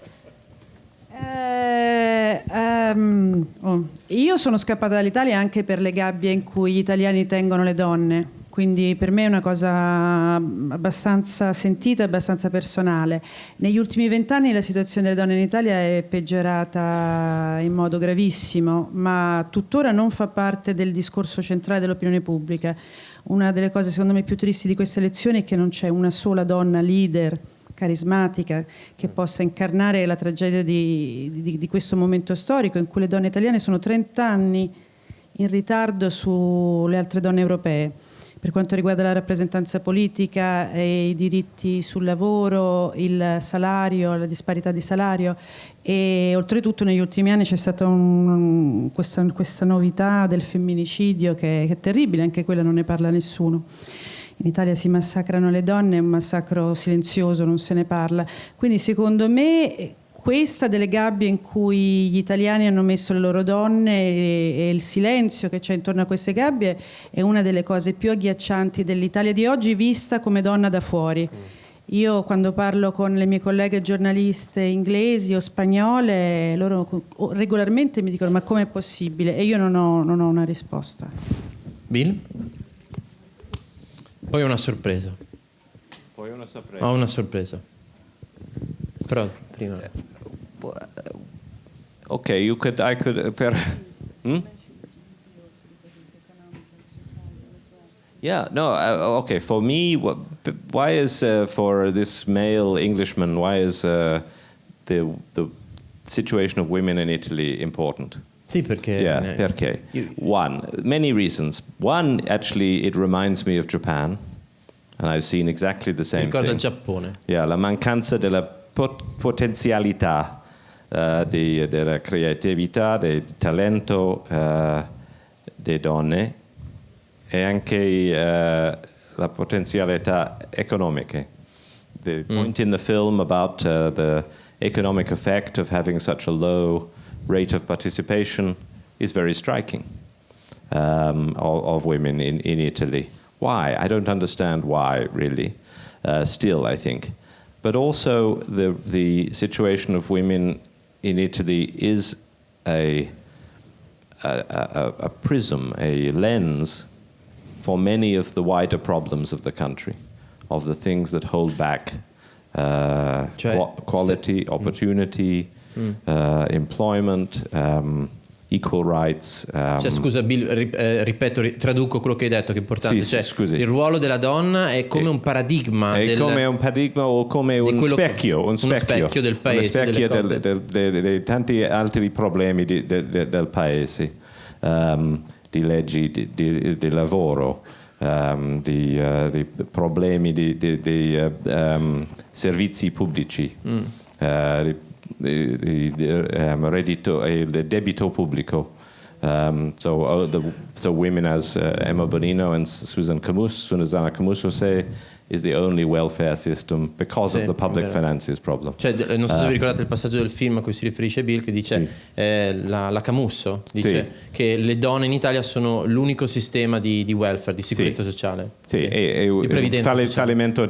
Io sono scappata dall'Italia anche per le gabbie in cui gli italiani tengono le donne, quindi per me è una cosa abbastanza sentita, abbastanza personale. Negli ultimi 20 anni la situazione delle donne in Italia è peggiorata in modo gravissimo, ma tuttora non fa parte del discorso centrale dell'opinione pubblica. Una delle cose secondo me più tristi di queste elezioni è che non c'è una sola donna leader carismatica che possa incarnare la tragedia di questo momento storico in cui le donne italiane sono 30 anni in ritardo sulle altre donne europee per quanto riguarda la rappresentanza politica e i diritti sul lavoro, il salario, la disparità di salario, e oltretutto negli ultimi anni c'è stata questa novità del femminicidio che è terribile, anche quella non ne parla nessuno. In Italia si massacrano le donne, è un massacro silenzioso, non se ne parla. Quindi secondo me questa delle gabbie in cui gli italiani hanno messo le loro donne e il silenzio che c'è intorno a queste gabbie è una delle cose più agghiaccianti dell'Italia di oggi vista come donna da fuori. Io quando parlo con le mie colleghe giornaliste inglesi o spagnole, loro regolarmente mi dicono ma com'è possibile? E io non ho una risposta. Bill? Poi una sorpresa. Ho una sorpresa. Però prima... Okay, I could Yeah, no, okay, for me, why is, for this male Englishman, why is the situation of women in Italy important? Sì, perché... Yeah, perché? One, many reasons. One, actually, it reminds me of Japan, and I've seen exactly the same ricorda thing. il Giappone. Yeah, la mancanza della potenzialità, della creatività, del talento delle donne e anche la potenzialità economica. The point in the film about the economic effect of having such a low rate of participation is very striking, of women in Italy. Why? I don't understand why, really, still, I think. But also the situation of women in Italy is a prism, a lens for many of the wider problems of the country, of the things that hold back quality, opportunity, employment, equal rights. Cioè, scusa Bill, ripeto, traduco quello che hai detto, che è importante. Sì, cioè, scusi. Il ruolo della donna è come un paradigma. È come un paradigma o come uno specchio del paese. Uno specchio dei tanti altri problemi del paese, di leggi di lavoro, di problemi di servizi pubblici, reddito e il debito pubblico. So women, as Emma Bonino and Susanna Camusso say, is the only welfare system because of the public finances problem. Cioè, non so se vi ricordate il passaggio del film a cui si riferisce Bill, che dice la Camusso dice che le donne in Italia sono l'unico sistema di welfare, di sicurezza sociale. Sì, e di previdenza sociale. Il fallimento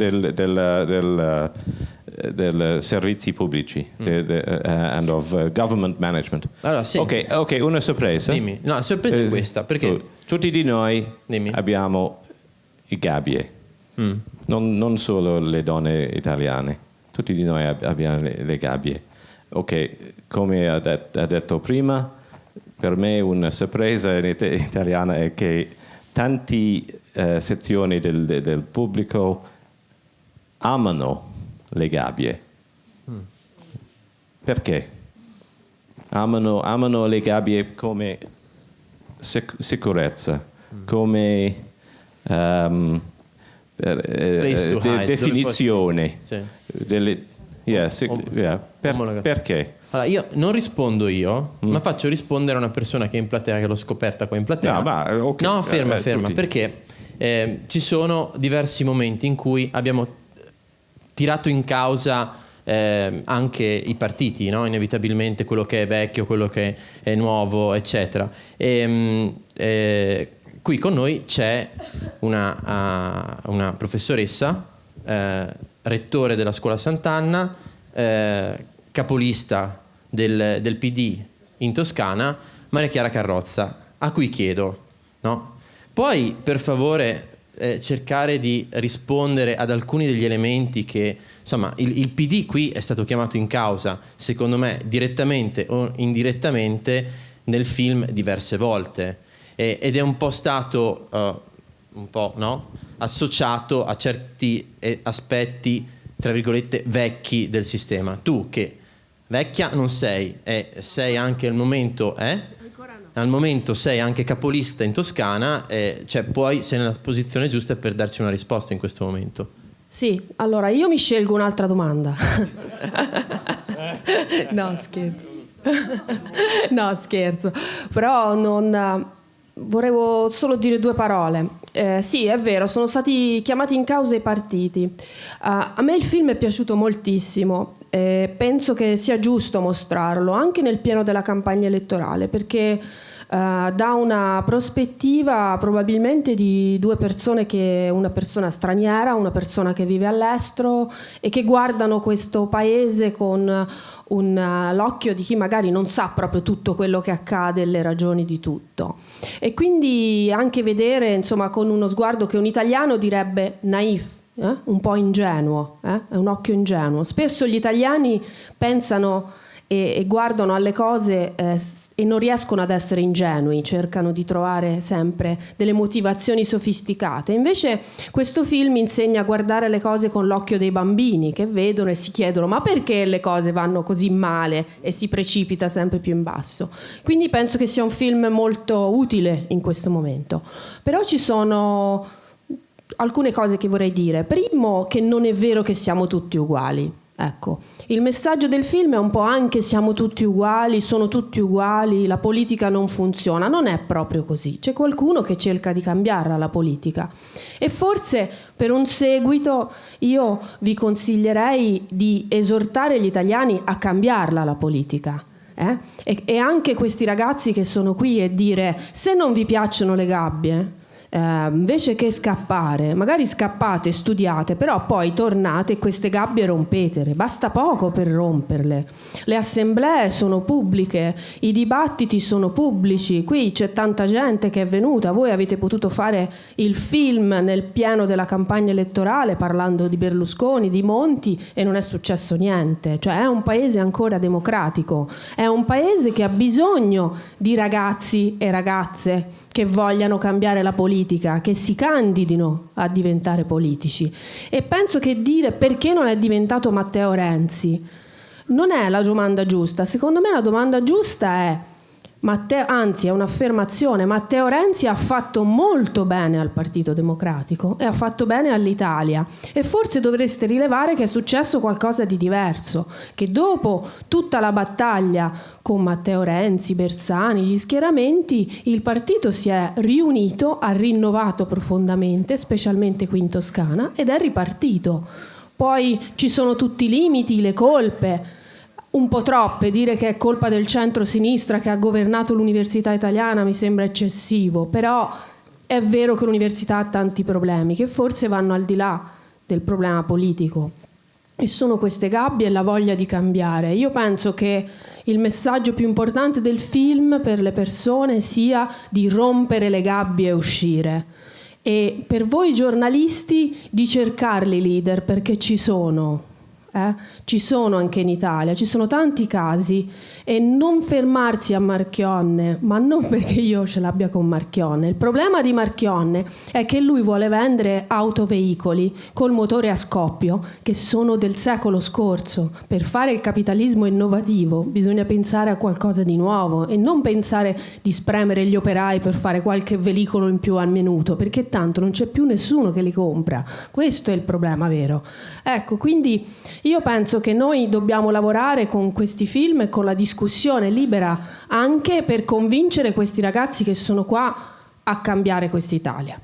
del servizi pubblici and of government management. Allora, senti, ok, una sorpresa. Dimmi. No, la sorpresa è questa, perché tutti di noi abbiamo i gabbie. Non solo le donne italiane, tutti di noi abbiamo le gabbie. Ok, come ha detto prima, per me una sorpresa italiana è che tanti sezioni del pubblico amano le gabbie. Perché? Amano le gabbie come sicurezza, come definizione. Perché? Allora, io non rispondo ma faccio rispondere a una persona che è in platea, che l'ho scoperta qua in platea. No, ferma, perché ci sono diversi momenti in cui abbiamo tirato in causa anche i partiti, no? Inevitabilmente quello che è vecchio, quello che è nuovo, eccetera. Qui con noi c'è una professoressa, rettore della Scuola Sant'Anna, capolista del PD in Toscana, Maria Chiara Carrozza, a cui chiedo, no? Puoi per favore cercare di rispondere ad alcuni degli elementi che, insomma, il PD qui è stato chiamato in causa, secondo me, direttamente o indirettamente nel film diverse volte, ed è un po' stato un po', no? Associato a certi aspetti, tra virgolette, vecchi del sistema. Tu che vecchia non sei, sei anche al momento, al momento sei anche capolista in Toscana, cioè sei nella posizione giusta per darci una risposta in questo momento. Sì, allora io mi scelgo un'altra domanda. No, scherzo. No, scherzo. Però volevo solo dire 2 parole. Sì, è vero, sono stati chiamati in causa i partiti. A me il film è piaciuto moltissimo. Penso che sia giusto mostrarlo anche nel pieno della campagna elettorale, perché da una prospettiva probabilmente di 2 persone, una persona straniera, una persona che vive all'estero e che guardano questo paese con l'occhio di chi magari non sa proprio tutto quello che accade e le ragioni di tutto, e quindi anche vedere, insomma, con uno sguardo che un italiano direbbe naif, un po' ingenuo, è un occhio ingenuo. Spesso gli italiani pensano e guardano alle cose e non riescono ad essere ingenui, cercano di trovare sempre delle motivazioni sofisticate. Invece questo film insegna a guardare le cose con l'occhio dei bambini che vedono e si chiedono: ma perché le cose vanno così male, e si precipita sempre più in basso. Quindi penso che sia un film molto utile in questo momento. Però ci sono alcune cose che vorrei dire. Primo, che non è vero che siamo tutti uguali. Ecco, il messaggio del film è un po' anche siamo tutti uguali, sono tutti uguali, la politica non funziona. Non è proprio così. C'è qualcuno che cerca di cambiarla la politica, e forse per un seguito io vi consiglierei di esortare gli italiani a cambiarla la politica. E anche questi ragazzi che sono qui, e dire: se non vi piacciono le gabbie, invece che scappare, magari scappate, studiate, però poi tornate e queste gabbie rompetele. Basta poco per romperle. Le assemblee sono pubbliche, i dibattiti sono pubblici. Qui c'è tanta gente che è venuta. Voi avete potuto fare il film nel pieno della campagna elettorale parlando di Berlusconi, di Monti, e non è successo niente. Cioè è un paese ancora democratico, è un paese che ha bisogno di ragazzi e ragazze che vogliano cambiare la politica, che si candidino a diventare politici. E penso che dire perché non è diventato Matteo Renzi non è la domanda giusta. Secondo me la domanda giusta è anzi è un'affermazione: Matteo Renzi ha fatto molto bene al Partito Democratico e ha fatto bene all'Italia, e forse dovreste rilevare che è successo qualcosa di diverso, che dopo tutta la battaglia con Matteo Renzi, Bersani, gli schieramenti, il partito si è riunito, ha rinnovato profondamente, specialmente qui in Toscana, ed è ripartito. Poi ci sono tutti i limiti, le colpe, un po' troppe. Dire che è colpa del centro-sinistra che ha governato l'università italiana mi sembra eccessivo, però è vero che l'università ha tanti problemi che forse vanno al di là del problema politico, e sono queste gabbie e la voglia di cambiare. Io penso che il messaggio più importante del film per le persone sia di rompere le gabbie e uscire, e per voi giornalisti di cercarli i leader, perché ci sono anche in Italia, ci sono tanti casi, e non fermarsi a Marchionne, ma non perché io ce l'abbia con Marchionne. Il problema di Marchionne è che lui vuole vendere autoveicoli col motore a scoppio che sono del secolo scorso. Per fare il capitalismo innovativo bisogna pensare a qualcosa di nuovo e non pensare di spremere gli operai per fare qualche veicolo in più al minuto, perché tanto non c'è più nessuno che li compra. Questo è il problema vero. Ecco, quindi io penso che noi dobbiamo lavorare con questi film e con la discussione libera, anche per convincere questi ragazzi che sono qua a cambiare quest'Italia.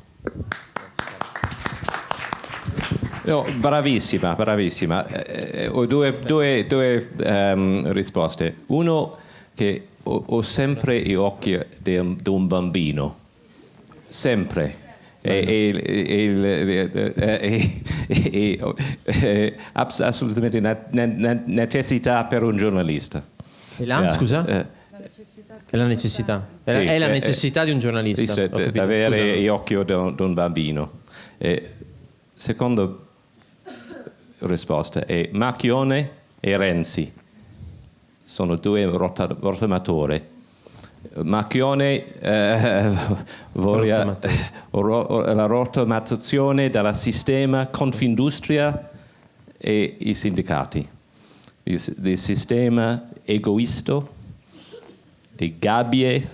No, bravissima. Ho due risposte. Uno, che ho sempre gli occhi di un bambino, sempre. Assolutamente necessità per un giornalista. E là, scusa? È la necessità. Sì, è la necessità di un giornalista. Dice, Ho capito, di avere scusa. gli occhi di un bambino. Seconda risposta è Marchione e Renzi. Sono due rottamatori. Marchione vuole la rottamazione del sistema Confindustria e i sindacati. Il sistema egoista di gabbie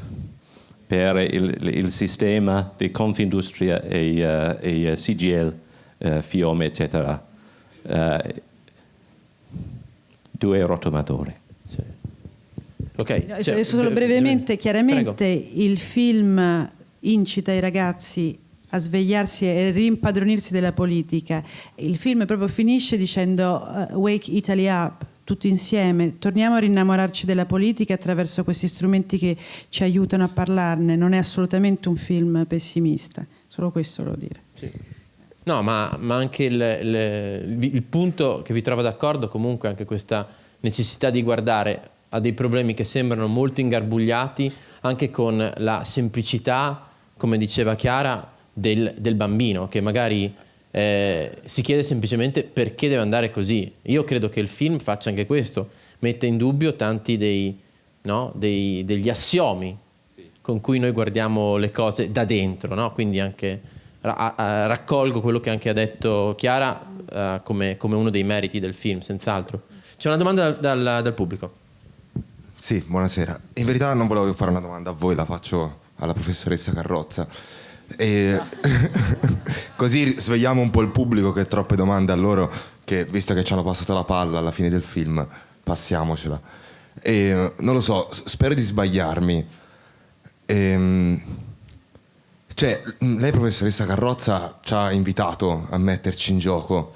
per il sistema di Confindustria e CGIL, Fiume, eccetera. Due rottamatori. Sì. Ok. Solo brevemente, chiaramente Prego. il film incita i ragazzi a svegliarsi e rimpadronirsi della politica. Il film proprio finisce dicendo Wake Italy Up, tutti insieme, torniamo a rinnamorarci della politica attraverso questi strumenti che ci aiutano a parlarne. Non è assolutamente un film pessimista, solo questo volevo dire. Sì. No, ma anche il punto che vi trovo d'accordo, comunque anche questa necessità di guardare a dei problemi che sembrano molto ingarbugliati, anche con la semplicità, come diceva Chiara, del bambino, che magari si chiede semplicemente perché deve andare così. Io credo che il film faccia anche questo, mette in dubbio tanti degli assiomi con cui noi guardiamo le cose da dentro, no? Quindi anche raccolgo quello che anche ha detto Chiara come uno dei meriti del film, senz'altro. C'è una domanda dal pubblico. Sì, buonasera. In verità non volevo fare una domanda a voi, la faccio alla professoressa Carrozza. Così svegliamo un po' il pubblico, che ha troppe domande a loro, che visto che ci hanno passato la palla alla fine del film, passiamocela. Non lo so, spero di sbagliarmi. Cioè, lei, professoressa Carrozza, ci ha invitato a metterci in gioco,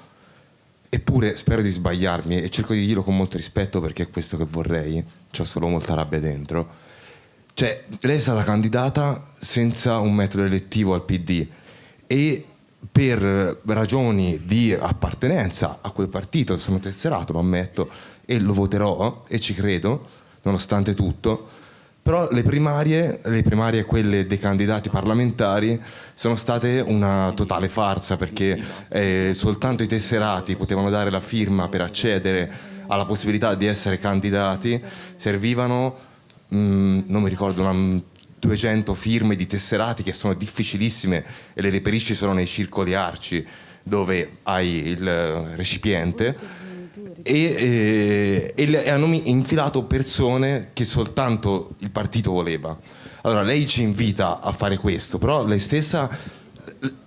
eppure spero di sbagliarmi e cerco di dirlo con molto rispetto, perché è questo che vorrei, c'ho solo molta rabbia dentro. Cioè, lei è stata candidata senza un metodo elettivo al PD e per ragioni di appartenenza a quel partito sono tesserato, lo ammetto, e lo voterò e ci credo, nonostante tutto. Però le primarie, quelle dei candidati parlamentari, sono state una totale farsa, perché soltanto i tesserati potevano dare la firma per accedere alla possibilità di essere candidati. Servivano, non mi ricordo, 200 firme di tesserati, che sono difficilissime e le reperisci solo nei circoli arci dove hai il recipiente. E hanno infilato persone che soltanto il partito voleva. Allora lei ci invita a fare questo, però lei stessa,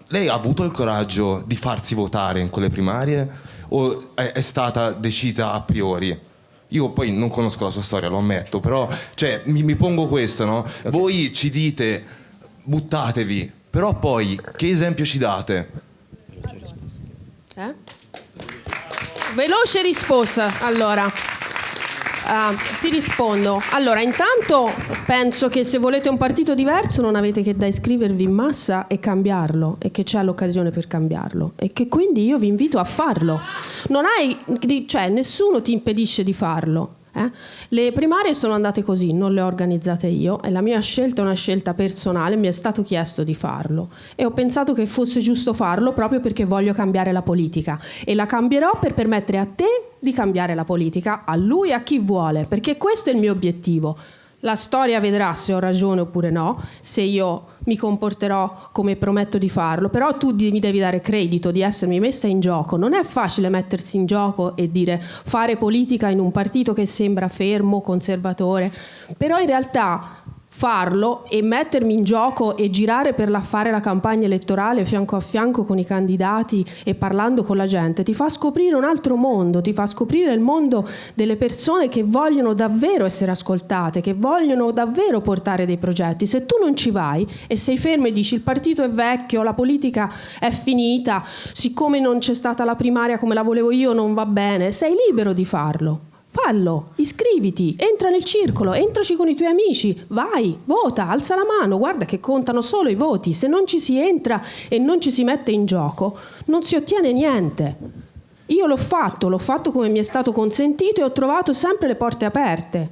lei ha avuto il coraggio di farsi votare in quelle primarie o è stata decisa a priori? Io poi non conosco la sua storia, lo ammetto, però cioè, mi pongo questo, no? Okay. Voi ci dite buttatevi, però poi che esempio ci date? Veloce risposta, allora. Ti rispondo. Allora, intanto penso che se volete un partito diverso non avete che da iscrivervi in massa e cambiarlo, e che c'è l'occasione per cambiarlo, e che quindi io vi invito a farlo. Non hai, cioè, nessuno ti impedisce di farlo. Le primarie sono andate così, non le ho organizzate io, e la mia scelta è una scelta personale, mi è stato chiesto di farlo e ho pensato che fosse giusto farlo proprio perché voglio cambiare la politica, e la cambierò per permettere a te di cambiare la politica, a lui e a chi vuole, perché questo è il mio obiettivo. La storia vedrà se ho ragione oppure no, se io mi comporterò come prometto di farlo, però tu mi devi dare credito di essermi messa in gioco. Non è facile mettersi in gioco e dire fare politica in un partito che sembra fermo, conservatore, però in realtà farlo e mettermi in gioco e girare per fare la campagna elettorale fianco a fianco con i candidati e parlando con la gente ti fa scoprire un altro mondo, ti fa scoprire il mondo delle persone che vogliono davvero essere ascoltate, che vogliono davvero portare dei progetti. Se tu non ci vai e sei fermo e dici il partito è vecchio, la politica è finita, siccome non c'è stata la primaria come la volevo io non va bene, sei libero di farlo. Fallo, iscriviti, entra nel circolo, entraci con i tuoi amici, vai, vota, alza la mano, guarda che contano solo i voti. Se non ci si entra e non ci si mette in gioco, non si ottiene niente. Io l'ho fatto come mi è stato consentito e ho trovato sempre le porte aperte.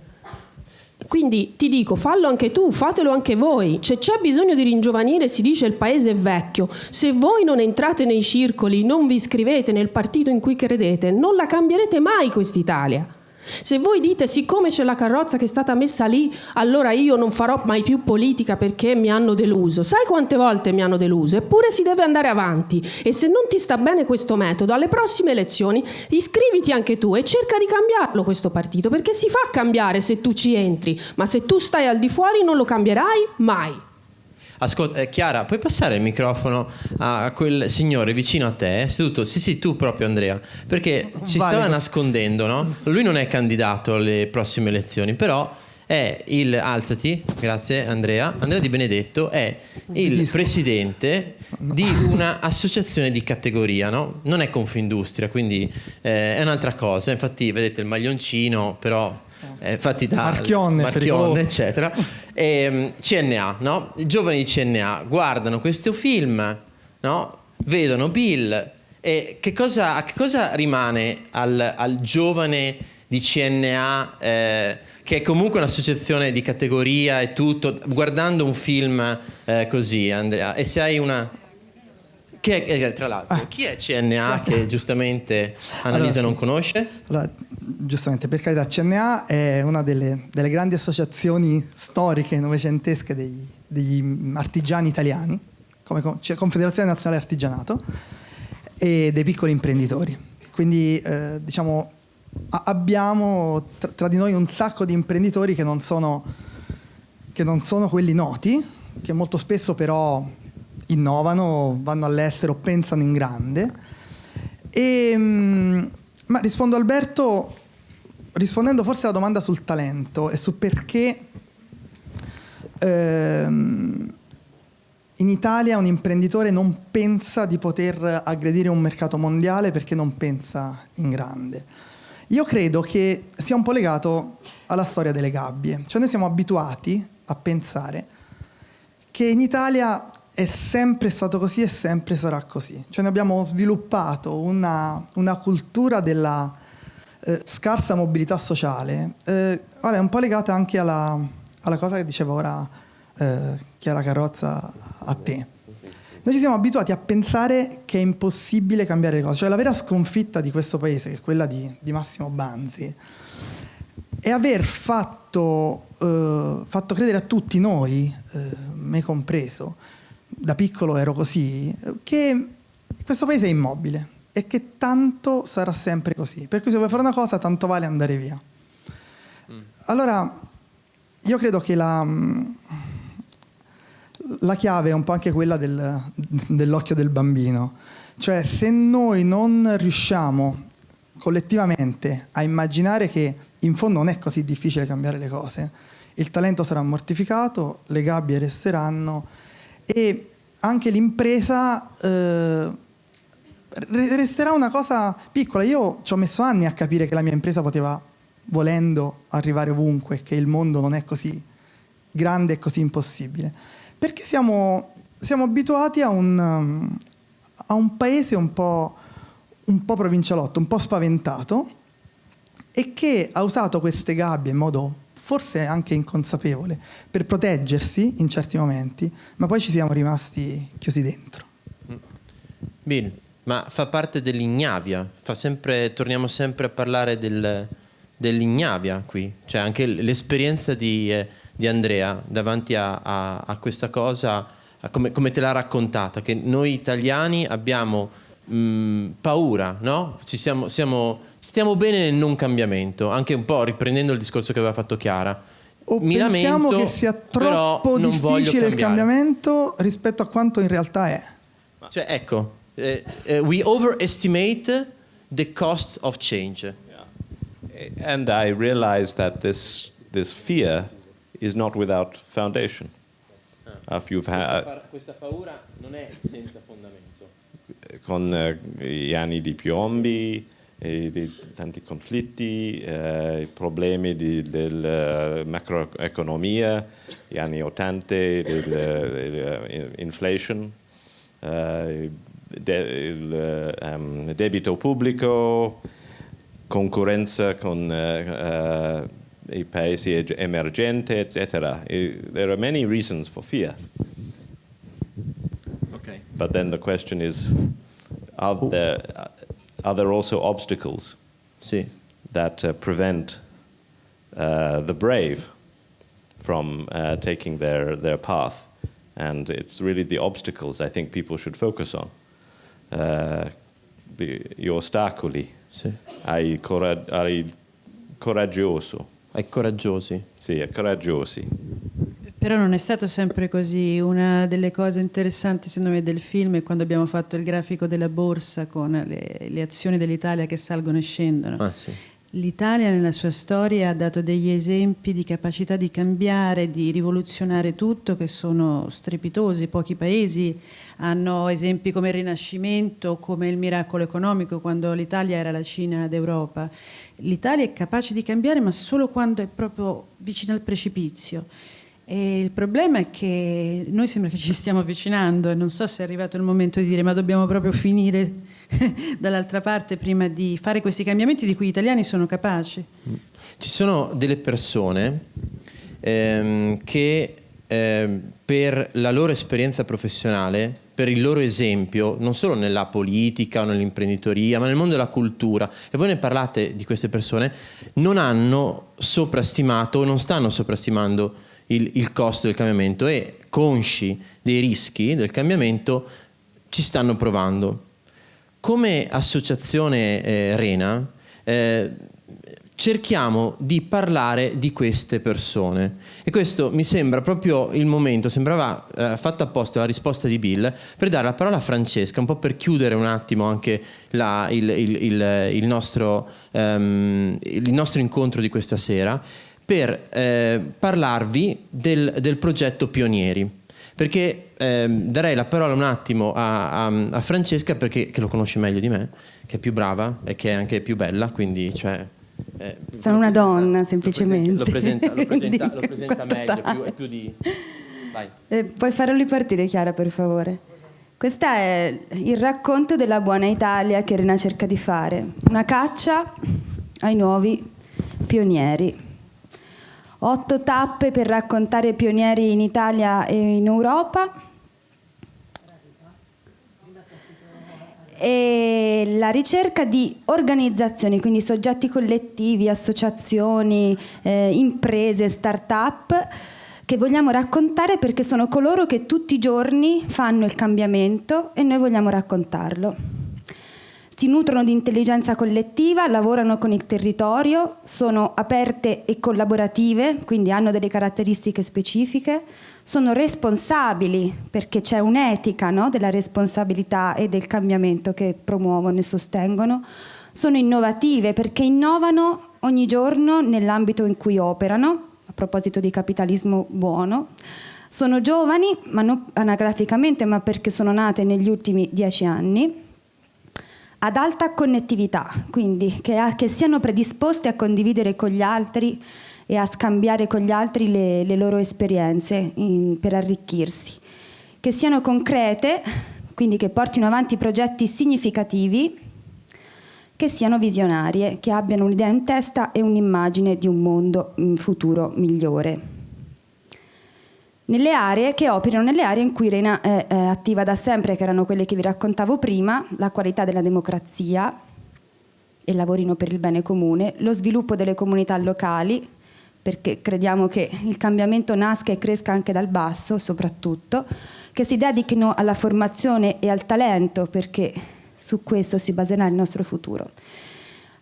Quindi ti dico, fallo anche tu, fatelo anche voi. Se c'è bisogno di ringiovanire, si dice il paese è vecchio. Se voi non entrate nei circoli, non vi iscrivete nel partito in cui credete, non la cambierete mai quest'Italia. Se voi dite siccome c'è la carrozza che è stata messa lì, allora io non farò mai più politica perché mi hanno deluso. Sai quante volte mi hanno deluso? Eppure si deve andare avanti. E se non ti sta bene questo metodo, alle prossime elezioni iscriviti anche tu e cerca di cambiarlo questo partito, perché si fa cambiare se tu ci entri, ma se tu stai al di fuori non lo cambierai mai. Ascolta, Chiara, puoi passare il microfono a quel signore vicino a te, seduto? Sì, tu proprio, Andrea, perché ci stava nascondendo, no? Lui non è candidato alle prossime elezioni, però è alzati, grazie Andrea Di Benedetto è il presidente di una associazione di categoria, no? Non è Confindustria, quindi è un'altra cosa. Infatti vedete il maglioncino, però fatti da Marchionne eccetera. CNA, no? I giovani di CNA guardano questo film, no? Vedono Bill, e che cosa rimane al giovane di CNA, che è comunque un'associazione di categoria e tutto, guardando un film così, Andrea? E se hai una... tra l'altro, chi è CNA che giustamente Annalisa non conosce? Allora, giustamente, per carità, CNA è una delle grandi associazioni storiche novecentesche degli artigiani italiani, come Confederazione Nazionale Artigianato, e dei piccoli imprenditori. Quindi diciamo abbiamo tra di noi un sacco di imprenditori che non sono quelli noti, che molto spesso però innovano, vanno all'estero, pensano in grande. Ma rispondo Alberto rispondendo forse alla domanda sul talento e su perché in Italia un imprenditore non pensa di poter aggredire un mercato mondiale perché non pensa in grande. Io credo che sia un po' legato alla storia delle gabbie. Cioè noi siamo abituati a pensare che in Italia è sempre stato così e sempre sarà così. Cioè noi abbiamo sviluppato una cultura della scarsa mobilità sociale. Guarda, è un po' legata anche alla cosa che diceva ora Chiara Carrozza a te. Noi ci siamo abituati a pensare che è impossibile cambiare le cose. Cioè la vera sconfitta di questo paese, che è quella di Massimo Banzi, è aver fatto credere a tutti noi, me compreso, da piccolo ero così, che questo paese è immobile e che tanto sarà sempre così. Per cui se vuoi fare una cosa, tanto vale andare via. Allora, io credo che la chiave è un po' anche quella dell'occhio del bambino. Cioè, se noi non riusciamo collettivamente a immaginare che in fondo non è così difficile cambiare le cose, il talento sarà mortificato, le gabbie resteranno e anche l'impresa resterà una cosa piccola. Io ci ho messo anni a capire che la mia impresa poteva, volendo, arrivare ovunque, che il mondo non è così grande e così impossibile, perché siamo abituati a un paese un po' provincialotto, un po' spaventato, e che ha usato queste gabbie in modo forse anche inconsapevole per proteggersi in certi momenti, ma poi ci siamo rimasti chiusi dentro. Bill, ma fa parte dell'ignavia, torniamo sempre a parlare dell'ignavia qui, cioè anche l'esperienza di Andrea davanti a questa cosa, come te l'ha raccontata, che noi italiani abbiamo paura, no? Stiamo bene nel non cambiamento, anche un po' riprendendo il discorso che aveva fatto Chiara. O pensiamo che sia troppo difficile il cambiamento rispetto a quanto in realtà è. Cioè, ecco, we overestimate the cost of change. Yeah. And I realized that this fear is not without foundation. Questa paura non è senza fondamento. Con gli anni di Piombi, di tanti conflitti, i problemi della macroeconomia, gli anni 80, dell'inflation, il debito pubblico, concorrenza con i paesi emergenti, eccetera. There are many reasons for fear. Ok. But then the question is, are there also obstacles Sì. that prevent the brave from taking their path? And it's really the obstacles I think people should focus on. Gli ostacoli Sì. ai coraggioso. Ai coraggiosi. Sì, ai coraggiosi. Però non è stato sempre così. Una delle cose interessanti secondo me del film è quando abbiamo fatto il grafico della borsa con le azioni dell'Italia che salgono e scendono. Ah, sì. L'Italia nella sua storia ha dato degli esempi di capacità di cambiare, di rivoluzionare tutto che sono strepitosi. Pochi paesi hanno esempi come il Rinascimento, come il miracolo economico, quando l'Italia era la Cina d'Europa. L'Italia è capace di cambiare, ma solo quando è proprio vicino al precipizio. E il problema è che noi sembra che ci stiamo avvicinando e non so se è arrivato il momento di dire ma dobbiamo proprio finire dall'altra parte prima di fare questi cambiamenti di cui gli italiani sono capaci. Ci sono delle persone che per la loro esperienza professionale, per il loro esempio, non solo nella politica o nell'imprenditoria, ma nel mondo della cultura, e voi ne parlate di queste persone, non hanno soprastimato o non stanno soprastimando il costo del cambiamento e, consci dei rischi del cambiamento, ci stanno provando. Come associazione Rena cerchiamo di parlare di queste persone e questo mi sembra proprio il momento, sembrava fatto apposta la risposta di Bill per dare la parola a Francesca, un po' per chiudere un attimo anche il nostro incontro di questa sera, per parlarvi del progetto Pionieri, perché darei la parola un attimo a Francesca, perché che lo conosce meglio di me, che è più brava e che è anche più bella, quindi sono una donna semplicemente. Lo presenta meglio, è più di... Vai. Puoi farlo ripartire, Chiara, per favore? Questo è il racconto della buona Italia che Rena cerca di fare, una caccia ai nuovi pionieri. 8 tappe per raccontare pionieri in Italia e in Europa. E la ricerca di organizzazioni, quindi soggetti collettivi, associazioni, imprese, start-up, che vogliamo raccontare perché sono coloro che tutti i giorni fanno il cambiamento e noi vogliamo raccontarlo. Si nutrono di intelligenza collettiva, lavorano con il territorio, sono aperte e collaborative, quindi hanno delle caratteristiche specifiche, sono responsabili perché c'è un'etica, no, della responsabilità e del cambiamento che promuovono e sostengono, sono innovative perché innovano ogni giorno nell'ambito in cui operano, a proposito di capitalismo buono, sono giovani, ma non anagraficamente, ma perché sono nate negli ultimi 10 anni, ad alta connettività, quindi che siano predisposte a condividere con gli altri e a scambiare con gli altri le loro esperienze per arricchirsi, che siano concrete, quindi che portino avanti progetti significativi, che siano visionarie, che abbiano un'idea in testa e un'immagine di un mondo futuro migliore. Nelle aree che operano nelle aree in cui Rena è attiva da sempre, che erano quelle che vi raccontavo prima, la qualità della democrazia e lavorino per il bene comune, lo sviluppo delle comunità locali, perché crediamo che il cambiamento nasca e cresca anche dal basso soprattutto, che si dedichino alla formazione e al talento, perché su questo si baserà il nostro futuro.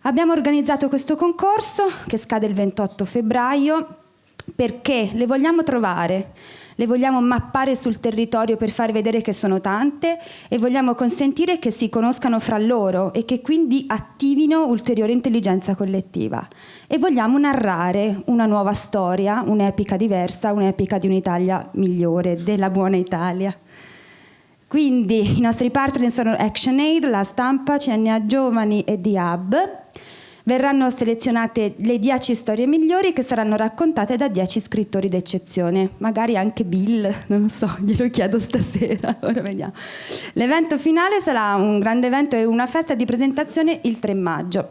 Abbiamo organizzato questo concorso che scade il 28 febbraio perché le vogliamo trovare, le vogliamo mappare sul territorio per far vedere che sono tante e vogliamo consentire che si conoscano fra loro e che quindi attivino ulteriore intelligenza collettiva. E vogliamo narrare una nuova storia, un'epica diversa, un'epica di un'Italia migliore, della buona Italia. Quindi i nostri partner sono ActionAid, La Stampa, CNA Giovani e The Hub. Verranno selezionate le 10 storie migliori che saranno raccontate da 10 scrittori d'eccezione, magari anche Bill, non lo so, glielo chiedo stasera, ora vediamo. L'evento finale sarà un grande evento e una festa di presentazione il 3 maggio.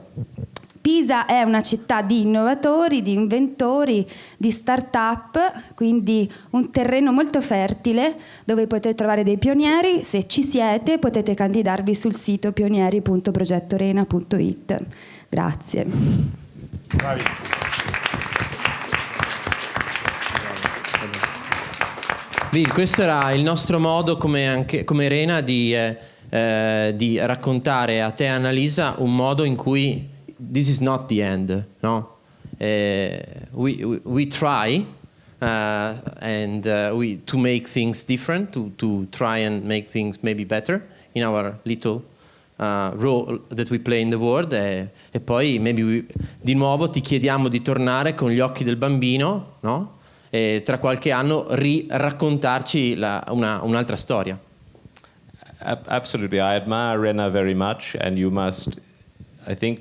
Pisa è una città di innovatori, di inventori, di start-up, quindi un terreno molto fertile dove potete trovare dei pionieri. Se ci siete potete candidarvi sul sito pionieri.progettorena.it. Grazie. Bravi. Bill, questo era il nostro modo come Rena di raccontare a te e Annalisa un modo in cui this is not the end, no? We try to make things different, to try and make things maybe better in our little role that we play in the world, e poi di nuovo ti chiediamo di tornare con gli occhi del bambino, no? E tra qualche anno raccontarci un'altra storia. Absolutely, I admire Rena very much, and you must. I think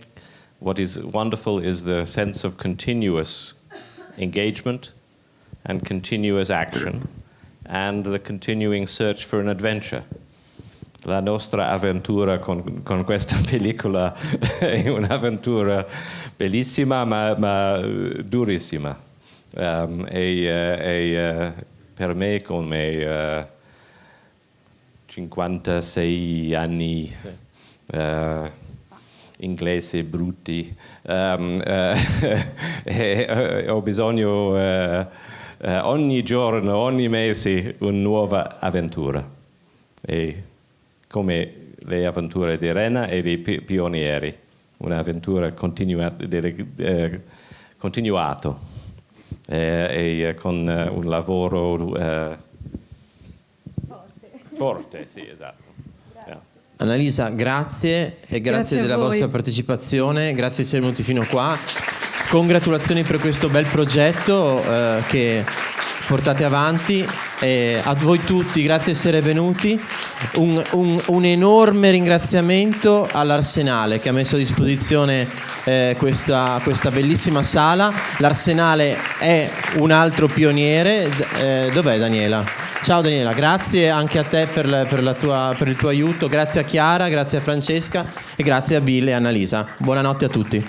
what is wonderful is the sense of continuous engagement and continuous action, and the continuing search for an adventure. La nostra avventura con questa pellicola è un'avventura bellissima ma durissima. Per me, come 56 anni, inglesi brutti, ho bisogno ogni giorno, ogni mese una nuova avventura, e come le avventure di Rena e dei pionieri, un'avventura continuato, e con un lavoro forte, sì, esatto. Annalisa, grazie, e grazie della vostra partecipazione, grazie di essere venuti fino qua. Congratulazioni per questo bel progetto che portate avanti, e a voi tutti grazie di essere venuti. Un enorme ringraziamento all'Arsenale che ha messo a disposizione questa bellissima sala. L'Arsenale è un altro pioniere. Dov'è Daniela? Ciao Daniela, grazie anche a te per il tuo aiuto, grazie a Chiara, grazie a Francesca e grazie a Bill e Annalisa. Buonanotte a tutti.